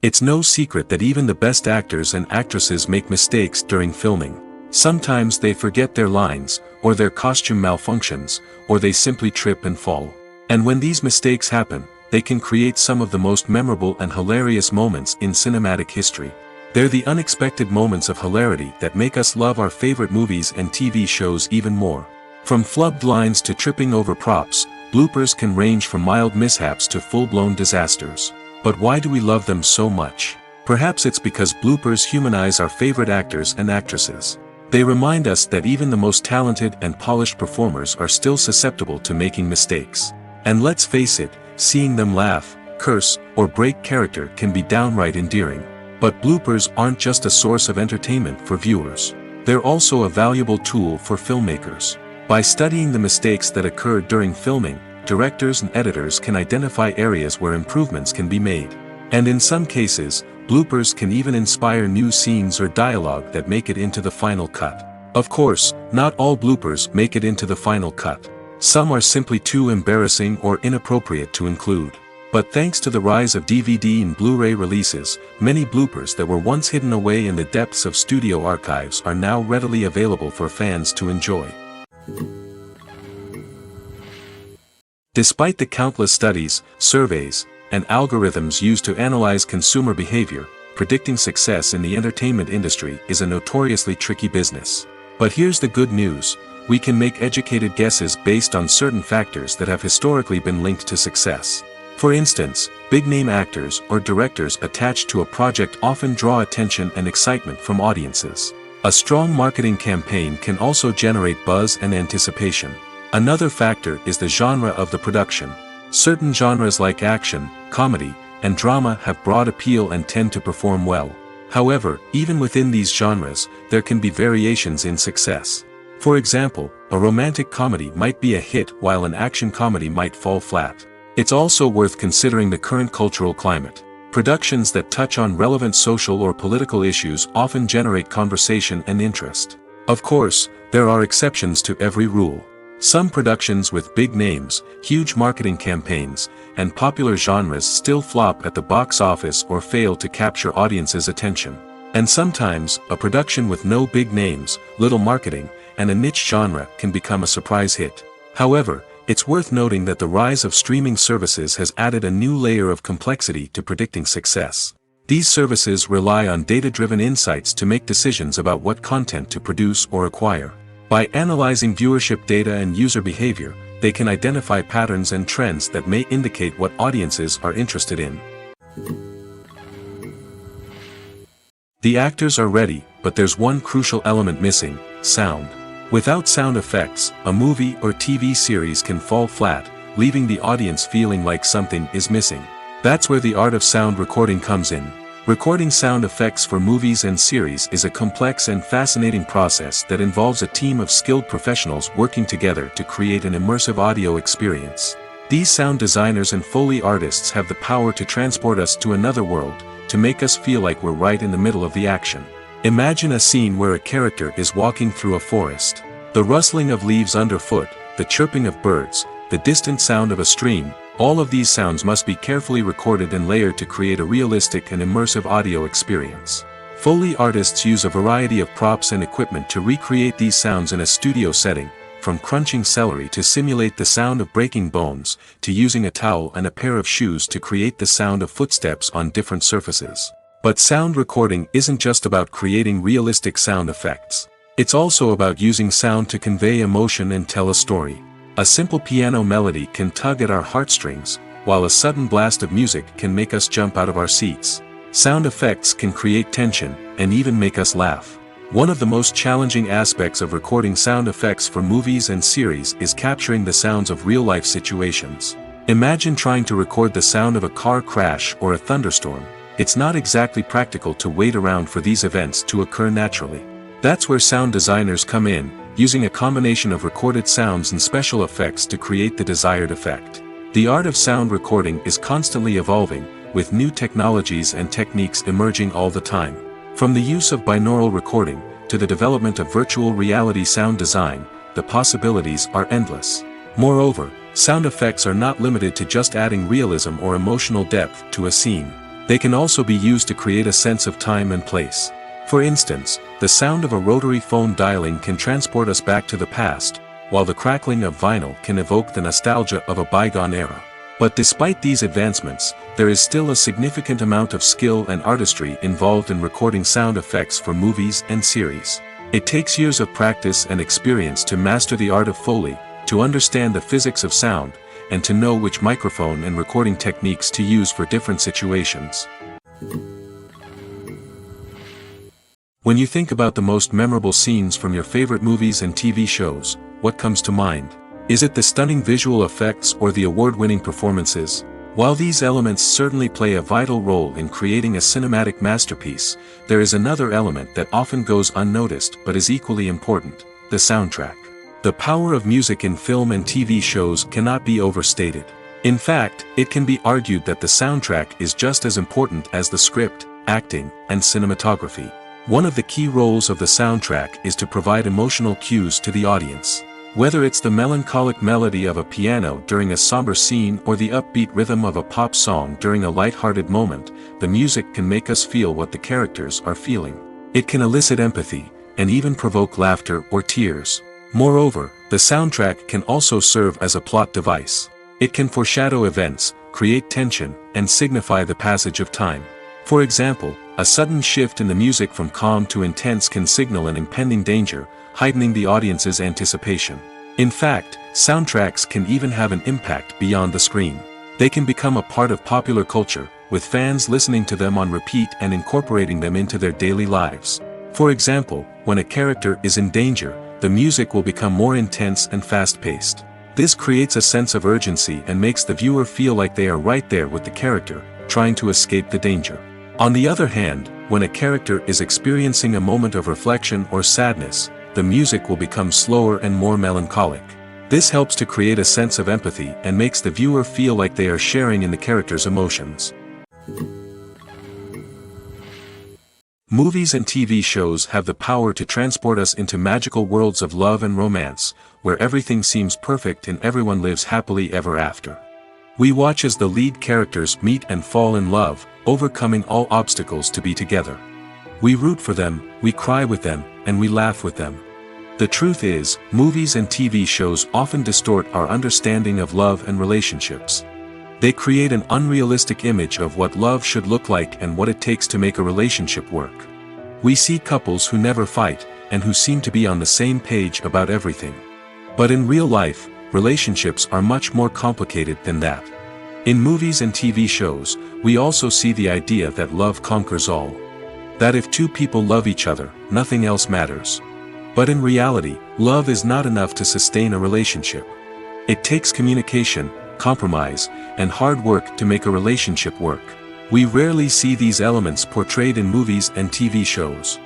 Speaker 1: It's no secret that even the best actors and actresses make mistakes during filming. Sometimes they forget their lines, or their costume malfunctions, or they simply trip and fall. And when these mistakes happen, they can create some of the most memorable and hilarious moments in cinematic history. They're the unexpected moments of hilarity that make us love our favorite movies and TV shows even more. From flubbed lines to tripping over props, bloopers can range from mild mishaps to full-blown disasters. But why do we love them so much? Perhaps it's because bloopers humanize our favorite actors and actresses. They remind us that even the most talented and polished performers are still susceptible to making mistakes. And let's face it, seeing them laugh, curse, or break character can be downright endearing. But bloopers aren't just a source of entertainment for viewers. They're also a valuable tool for filmmakers. By studying the mistakes that occurred during filming, directors and editors can identify areas where improvements can be made. And in some cases, bloopers can even inspire new scenes or dialogue that make it into the final cut. Of course, not all bloopers make it into the final cut. Some are simply too embarrassing or inappropriate to include. But thanks to the rise of DVD and Blu-ray releases, many bloopers that were once hidden away in the depths of studio archives are now readily available for fans to enjoy. Despite the countless studies, surveys, and algorithms used to analyze consumer behavior, predicting success in the entertainment industry is a notoriously tricky business. But here's the good news: we can make educated guesses based on certain factors that have historically been linked to success. For instance, big-name actors or directors attached to a project often draw attention and excitement from audiences. A strong marketing campaign can also generate buzz and anticipation. Another factor is the genre of the production. Certain genres like action, comedy, and drama have broad appeal and tend to perform well. However, even within these genres, there can be variations in success. For example, a romantic comedy might be a hit while an action comedy might fall flat. It's also worth considering the current cultural climate. Productions that touch on relevant social or political issues often generate conversation and interest. Of course, there are exceptions to every rule. Some productions with big names, huge marketing campaigns, and popular genres still flop at the box office or fail to capture audiences' attention. And sometimes, a production with no big names, little marketing, and a niche genre can become a surprise hit. However, it's worth noting that the rise of streaming services has added a new layer of complexity to predicting success. These services rely on data-driven insights to make decisions about what content to produce or acquire. By analyzing viewership data and user behavior, they can identify patterns and trends that may indicate what audiences are interested in. The actors are ready, but there's one crucial element missing: sound. Without sound effects, a movie or TV series can fall flat, leaving the audience feeling like something is missing. That's where the art of sound recording comes in. Recording sound effects for movies and series is a complex and fascinating process that involves a team of skilled professionals working together to create an immersive audio experience. These sound designers and Foley artists have the power to transport us to another world, to make us feel like we're right in the middle of the action. Imagine a scene where a character is walking through a forest. The rustling of leaves underfoot, the chirping of birds, the distant sound of a stream, all of these sounds must be carefully recorded and layered to create a realistic and immersive audio experience. Foley artists use a variety of props and equipment to recreate these sounds in a studio setting, from crunching celery to simulate the sound of breaking bones, to using a towel and a pair of shoes to create the sound of footsteps on different surfaces. But sound recording isn't just about creating realistic sound effects. It's also about using sound to convey emotion and tell a story. A simple piano melody can tug at our heartstrings, while a sudden blast of music can make us jump out of our seats. Sound effects can create tension, and even make us laugh. One of the most challenging aspects of recording sound effects for movies and series is capturing the sounds of real-life situations. Imagine trying to record the sound of a car crash or a thunderstorm. It's not exactly practical to wait around for these events to occur naturally. That's where sound designers come in, using a combination of recorded sounds and special effects to create the desired effect. The art of sound recording is constantly evolving, with new technologies and techniques emerging all the time. From the use of binaural recording, to the development of virtual reality sound design, the possibilities are endless. Moreover, sound effects are not limited to just adding realism or emotional depth to a scene. They can also be used to create a sense of time and place. For instance, the sound of a rotary phone dialing can transport us back to the past, while the crackling of vinyl can evoke the nostalgia of a bygone era. But despite these advancements, there is still a significant amount of skill and artistry involved in recording sound effects for movies and series. It takes years of practice and experience to master the art of Foley, to understand the physics of sound, and to know which microphone and recording techniques to use for different situations. When you think about the most memorable scenes from your favorite movies and TV shows, what comes to mind? Is it the stunning visual effects or the award-winning performances? While these elements certainly play a vital role in creating a cinematic masterpiece, there is another element that often goes unnoticed but is equally important: the soundtrack. The power of music in film and TV shows cannot be overstated. In fact, it can be argued that the soundtrack is just as important as the script, acting, and cinematography. One of the key roles of the soundtrack is to provide emotional cues to the audience. Whether it's the melancholic melody of a piano during a somber scene or the upbeat rhythm of a pop song during a light-hearted moment, the music can make us feel what the characters are feeling. It can elicit empathy, and even provoke laughter or tears. Moreover, the soundtrack can also serve as a plot device. It can foreshadow events, create tension, and signify the passage of time. For example, a sudden shift in the music from calm to intense can signal an impending danger, heightening the audience's anticipation. In fact, soundtracks can even have an impact beyond the screen. They can become a part of popular culture, with fans listening to them on repeat and incorporating them into their daily lives. For example, when a character is in danger, the music will become more intense and fast-paced. This creates a sense of urgency and makes the viewer feel like they are right there with the character, trying to escape the danger. On the other hand, when a character is experiencing a moment of reflection or sadness, the music will become slower and more melancholic. This helps to create a sense of empathy and makes the viewer feel like they are sharing in the character's emotions. Movies and TV shows have the power to transport us into magical worlds of love and romance, where everything seems perfect and everyone lives happily ever after. We watch as the lead characters meet and fall in love, overcoming all obstacles to be together. We root for them, we cry with them, and we laugh with them. The truth is, movies and TV shows often distort our understanding of love and relationships. They create an unrealistic image of what love should look like and what it takes to make a relationship work. We see couples who never fight, and who seem to be on the same page about everything. But in real life, relationships are much more complicated than that. In movies and TV shows, we also see the idea that love conquers all. That if two people love each other, nothing else matters. But in reality, love is not enough to sustain a relationship. It takes communication, compromise, and hard work to make a relationship work. We rarely see these elements portrayed in movies and TV shows.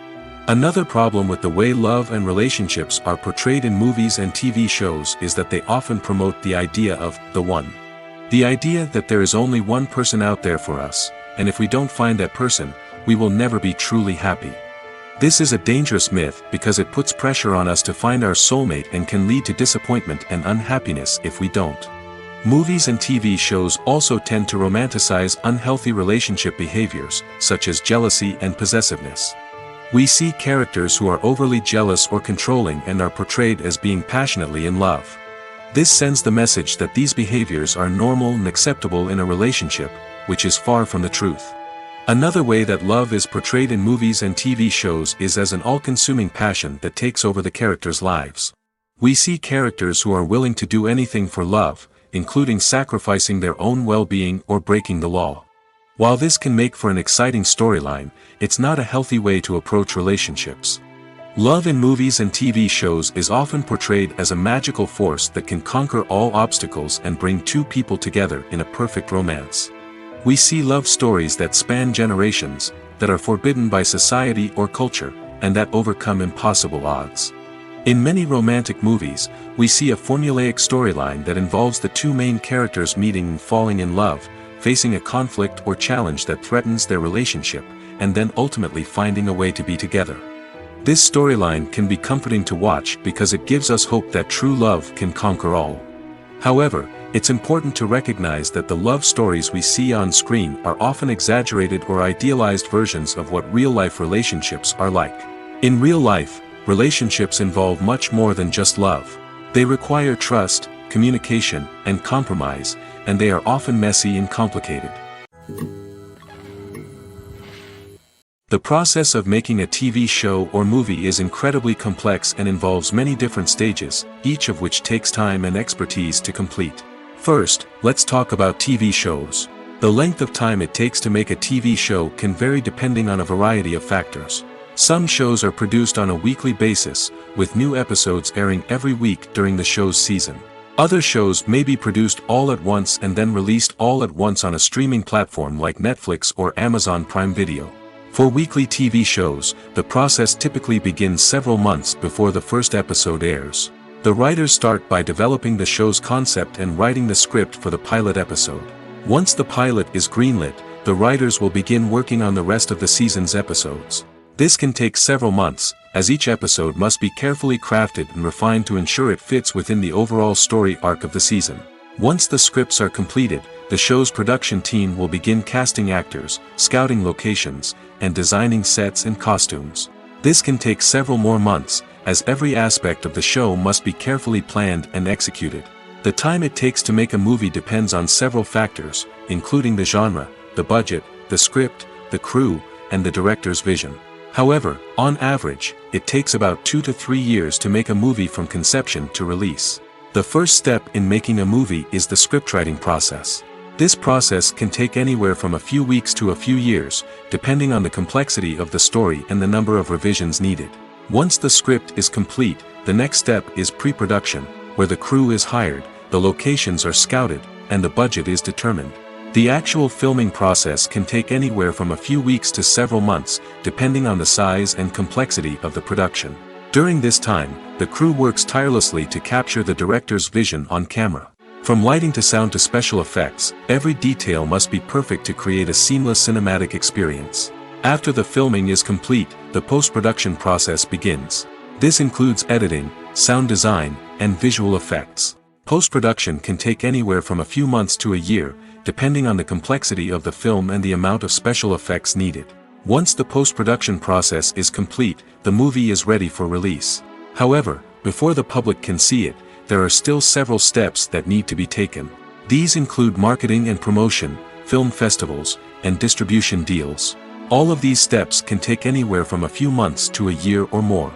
Speaker 1: Another problem with the way love and relationships are portrayed in movies and TV shows is that they often promote the idea of the one. The idea that there is only one person out there for us, and if we don't find that person, we will never be truly happy. This is a dangerous myth because it puts pressure on us to find our soulmate and can lead to disappointment and unhappiness if we don't. Movies and TV shows also tend to romanticize unhealthy relationship behaviors, such as jealousy and possessiveness. We see characters who are overly jealous or controlling and are portrayed as being passionately in love. This sends the message that these behaviors are normal and acceptable in a relationship, which is far from the truth. Another way that love is portrayed in movies and TV shows is as an all-consuming passion that takes over the characters' lives. We see characters who are willing to do anything for love, including sacrificing their own well-being or breaking the law. While this can make for an exciting storyline, it's not a healthy way to approach relationships. Love in movies and TV shows is often portrayed as a magical force that can conquer all obstacles and bring two people together in a perfect romance. We see love stories that span generations, that are forbidden by society or culture, and that overcome impossible odds. In many romantic movies, we see a formulaic storyline that involves the two main characters meeting and falling in love, facing a conflict or challenge that threatens their relationship, and then ultimately finding a way to be together. This storyline can be comforting to watch because it gives us hope that true love can conquer all. However, it's important to recognize that the love stories we see on screen are often exaggerated or idealized versions of what real-life relationships are like. In real life, relationships involve much more than just love. They require trust, communication, and compromise, and they are often messy and complicated. The process of making a TV show or movie is incredibly complex and involves many different stages, each of which takes time and expertise to complete. First, let's talk about TV shows. The length of time it takes to make a TV show can vary depending on a variety of factors. Some shows are produced on a weekly basis, with new episodes airing every week during the show's season. Other shows may be produced all at once and then released all at once on a streaming platform like Netflix or Amazon Prime Video. For weekly TV shows, the process typically begins several months before the first episode airs. The writers start by developing the show's concept and writing the script for the pilot episode. Once the pilot is greenlit, the writers will begin working on the rest of the season's episodes. This can take several months, as each episode must be carefully crafted and refined to ensure it fits within the overall story arc of the season. Once the scripts are completed, the show's production team will begin casting actors, scouting locations, and designing sets and costumes. This can take several more months, as every aspect of the show must be carefully planned and executed. The time it takes to make a movie depends on several factors, including the genre, the budget, the script, the crew, and the director's vision. However, on average, it takes about 2 to 3 years to make a movie from conception to release. The first step in making a movie is the scriptwriting process. This process can take anywhere from a few weeks to a few years, depending on the complexity of the story and the number of revisions needed. Once the script is complete, the next step is pre-production, where the crew is hired, the locations are scouted, and the budget is determined. The actual filming process can take anywhere from a few weeks to several months, depending on the size and complexity of the production. During this time, the crew works tirelessly to capture the director's vision on camera. From lighting to sound to special effects, every detail must be perfect to create a seamless cinematic experience. After the filming is complete, the post-production process begins. This includes editing, sound design, and visual effects. Post-production can take anywhere from a few months to a year, depending on the complexity of the film and the amount of special effects needed. Once the post-production process is complete, the movie is ready for release. However, before the public can see it, there are still several steps that need to be taken. These include marketing and promotion, film festivals, and distribution deals. All of these steps can take anywhere from a few months to a year or more.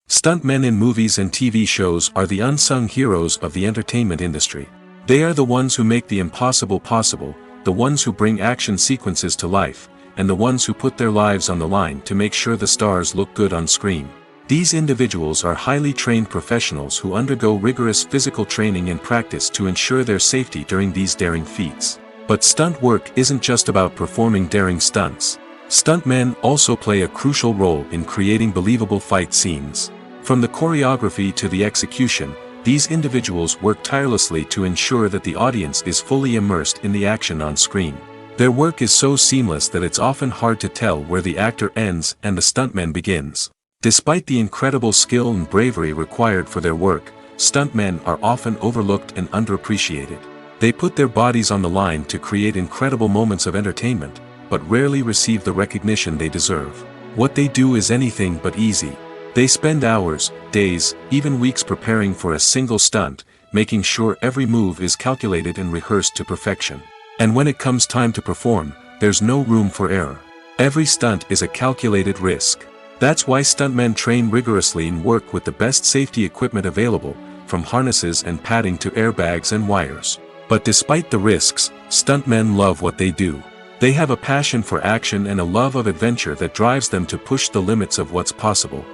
Speaker 1: Stuntmen in movies and TV shows are the unsung heroes of the entertainment industry. They are the ones who make the impossible possible, the ones who bring action sequences to life, and the ones who put their lives on the line to make sure the stars look good on screen. These individuals are highly trained professionals who undergo rigorous physical training and practice to ensure their safety during these daring feats. But stunt work isn't just about performing daring stunts. Stuntmen also play a crucial role in creating believable fight scenes. From the choreography to the execution, These individuals work tirelessly to ensure that the audience is fully immersed in the action on screen. Their work is so seamless that it's often hard to tell where the actor ends and the stuntman begins. Despite the incredible skill and bravery required for their work, stuntmen are often overlooked and underappreciated. They put their bodies on the line to create incredible moments of entertainment, but rarely receive the recognition they deserve. What they do is anything but easy. They spend hours, days, even weeks preparing for a single stunt, making sure every move is calculated and rehearsed to perfection. And when it comes time to perform, there's no room for error. Every stunt is a calculated risk. That's why stuntmen train rigorously and work with the best safety equipment available, from harnesses and padding to airbags and wires. But despite the risks, stuntmen love what they do. They have a passion for action and a love of adventure that drives them to push the limits of what's possible.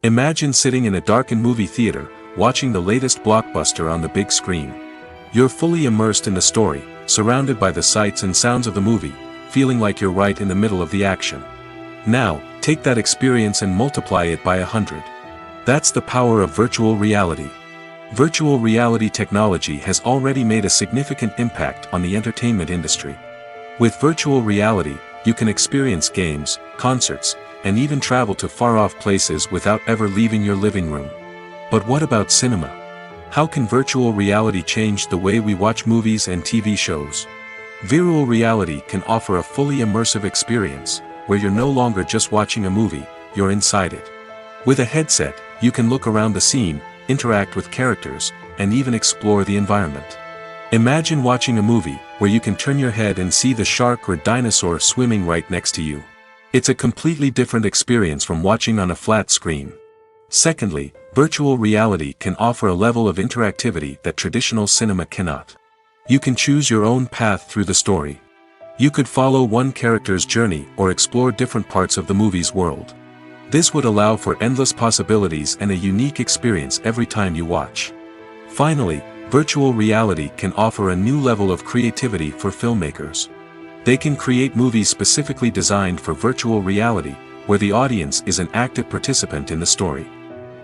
Speaker 1: Imagine sitting in a darkened movie theater, watching the latest blockbuster on the big screen. You're fully immersed in the story, surrounded by the sights and sounds of the movie, feeling like you're right in the middle of the action. Now, take that experience and multiply it by 100. That's the power of virtual reality. Virtual reality technology has already made a significant impact on the entertainment industry. With virtual reality, you can experience games, concerts, and even travel to far-off places without ever leaving your living room. But what about cinema? How can virtual reality change the way we watch movies and TV shows? Virtual reality can offer a fully immersive experience, where you're no longer just watching a movie, you're inside it. With a headset, you can look around the scene, interact with characters, and even explore the environment. Imagine watching a movie, where you can turn your head and see the shark or dinosaur swimming right next to you. It's a completely different experience from watching on a flat screen. Secondly, virtual reality can offer a level of interactivity that traditional cinema cannot. You can choose your own path through the story. You could follow one character's journey or explore different parts of the movie's world. This would allow for endless possibilities and a unique experience every time you watch. Finally, virtual reality can offer a new level of creativity for filmmakers. They can create movies specifically designed for virtual reality, where the audience is an active participant in the story.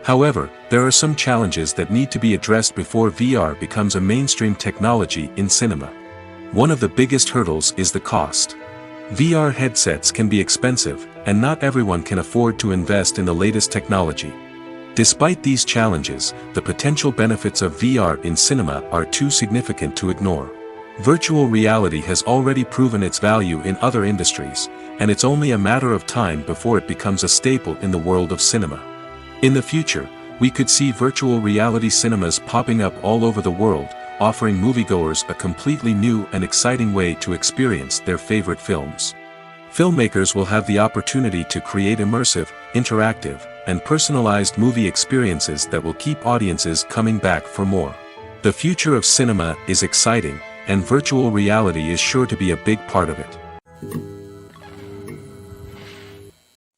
Speaker 1: However, there are some challenges that need to be addressed before VR becomes a mainstream technology in cinema. One of the biggest hurdles is the cost. VR headsets can be expensive, and not everyone can afford to invest in the latest technology. Despite these challenges, the potential benefits of VR in cinema are too significant to ignore. Virtual reality has already proven its value in other industries, and it's only a matter of time before it becomes a staple in the world of cinema. In the future, we could see virtual reality cinemas popping up all over the world, offering moviegoers a completely new and exciting way to experience their favorite films. Filmmakers will have the opportunity to create immersive, interactive, and personalized movie experiences that will keep audiences coming back for more. The future of cinema is exciting, and virtual reality is sure to be a big part of it.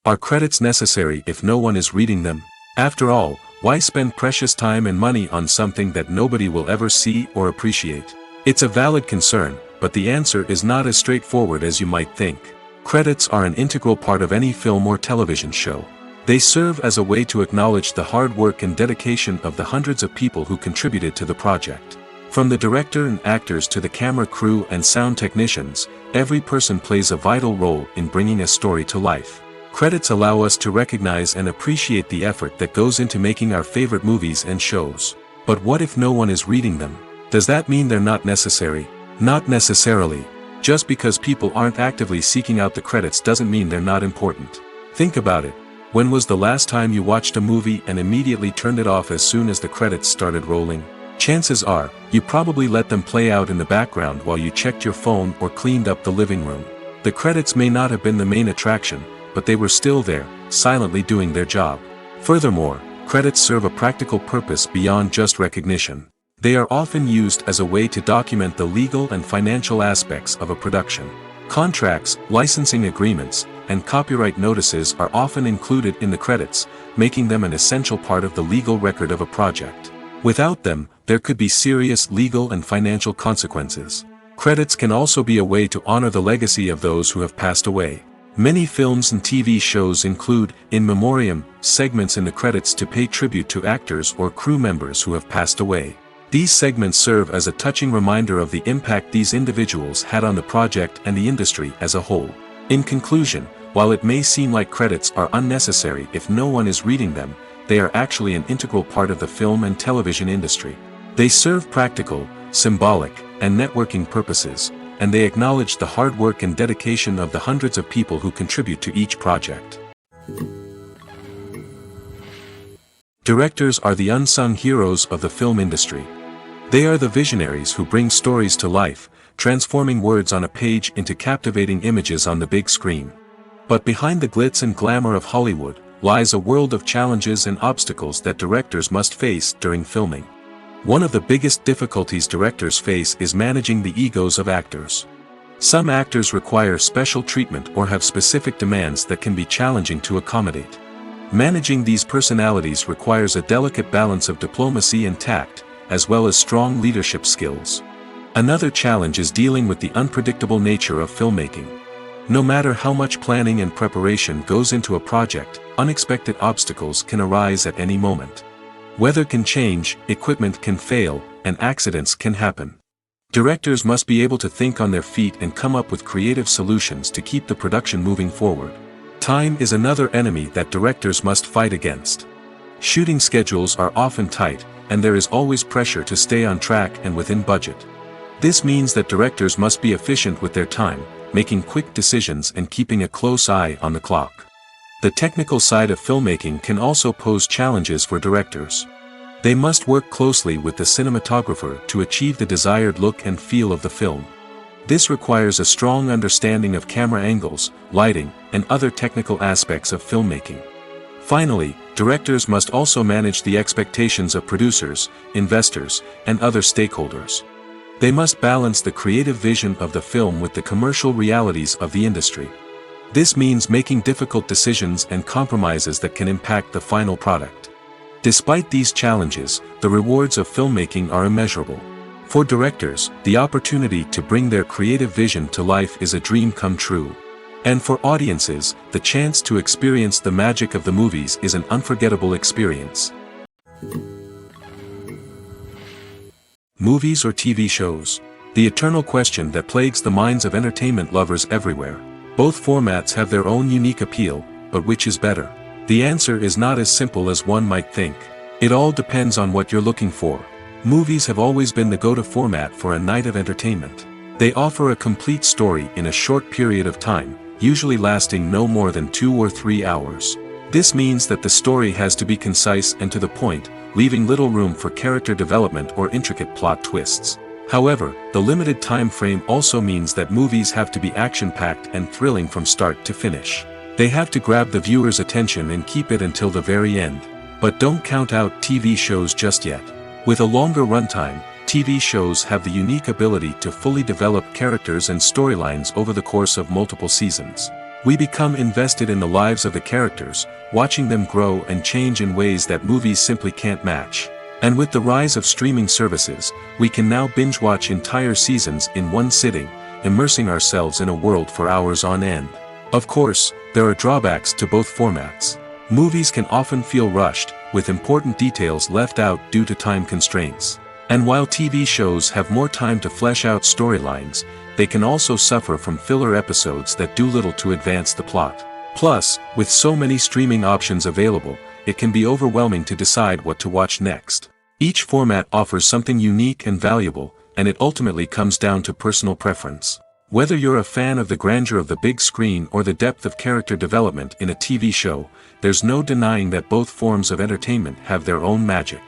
Speaker 1: Are credits necessary if no one is reading them? After all, why spend precious time and money on something that nobody will ever see or appreciate? It's a valid concern, but the answer is not as straightforward as you might think. Credits are an integral part of any film or television show. They serve as a way to acknowledge the hard work and dedication of the hundreds of people who contributed to the project. From the director and actors to the camera crew and sound technicians, every person plays a vital role in bringing a story to life. Credits allow us to recognize and appreciate the effort that goes into making our favorite movies and shows. But what if no one is reading them? Does that mean they're not necessary? Not necessarily. Just because people aren't actively seeking out the credits doesn't mean they're not important. Think about it. When was the last time you watched a movie and immediately turned it off as soon as the credits started rolling? Chances are, you probably let them play out in the background while you checked your phone or cleaned up the living room. The credits may not have been the main attraction, but they were still there, silently doing their job. Furthermore, credits serve a practical purpose beyond just recognition. They are often used as a way to document the legal and financial aspects of a production. Contracts, licensing agreements, and copyright notices are often included in the credits, making them an essential part of the legal record of a project. Without them, there could be serious legal and financial consequences. Credits can also be a way to honor the legacy of those who have passed away. Many films and TV shows include, in memoriam, segments in the credits to pay tribute to actors or crew members who have passed away. These segments serve as a touching reminder of the impact these individuals had on the project and the industry as a whole. In conclusion, while it may seem like credits are unnecessary if no one is reading them, they are actually an integral part of the film and television industry. They serve practical, symbolic, and networking purposes, and they acknowledge the hard work and dedication of the hundreds of people who contribute to each project. Directors are the unsung heroes of the film industry. They are the visionaries who bring stories to life, transforming words on a page into captivating images on the big screen. But behind the glitz and glamour of Hollywood lies a world of challenges and obstacles that directors must face during filming. One of the biggest difficulties directors face is managing the egos of actors. Some actors require special treatment or have specific demands that can be challenging to accommodate. Managing these personalities requires a delicate balance of diplomacy and tact, as well as strong leadership skills. Another challenge is dealing with the unpredictable nature of filmmaking. No matter how much planning and preparation goes into a project, unexpected obstacles can arise at any moment. Weather can change, equipment can fail, and accidents can happen. Directors must be able to think on their feet and come up with creative solutions to keep the production moving forward. Time is another enemy that directors must fight against. Shooting schedules are often tight, and there is always pressure to stay on track and within budget. This means that directors must be efficient with their time, making quick decisions and keeping a close eye on the clock. The technical side of filmmaking can also pose challenges for directors. They must work closely with the cinematographer to achieve the desired look and feel of the film. This requires a strong understanding of camera angles, lighting, and other technical aspects of filmmaking. Finally, directors must also manage the expectations of producers, investors, and other stakeholders. They must balance the creative vision of the film with the commercial realities of the industry. This means making difficult decisions and compromises that can impact the final product. Despite these challenges, the rewards of filmmaking are immeasurable. For directors, the opportunity to bring their creative vision to life is a dream come true. And for audiences, the chance to experience the magic of the movies is an unforgettable experience. Movies or TV shows? The eternal question that plagues the minds of entertainment lovers everywhere. Both formats have their own unique appeal, but which is better? The answer is not as simple as one might think. It all depends on what you're looking for. Movies have always been the go-to format for a night of entertainment. They offer a complete story in a short period of time, usually lasting no more than 2 or 3 hours. This means that the story has to be concise and to the point, leaving little room for character development or intricate plot twists. However, the limited time frame also means that movies have to be action-packed and thrilling from start to finish. They have to grab the viewer's attention and keep it until the very end. But don't count out TV shows just yet. With a longer runtime, TV shows have the unique ability to fully develop characters and storylines over the course of multiple seasons. We become invested in the lives of the characters, watching them grow and change in ways that movies simply can't match. And with the rise of streaming services, we can now binge-watch entire seasons in one sitting, immersing ourselves in a world for hours on end. Of course, there are drawbacks to both formats. Movies can often feel rushed, with important details left out due to time constraints. And while TV shows have more time to flesh out storylines, they can also suffer from filler episodes that do little to advance the plot. Plus, with so many streaming options available, it can be overwhelming to decide what to watch next. Each format offers something unique and valuable, and it ultimately comes down to personal preference. Whether you're a fan of the grandeur of the big screen or the depth of character development in a TV show, there's no denying that both forms of entertainment have their own magic.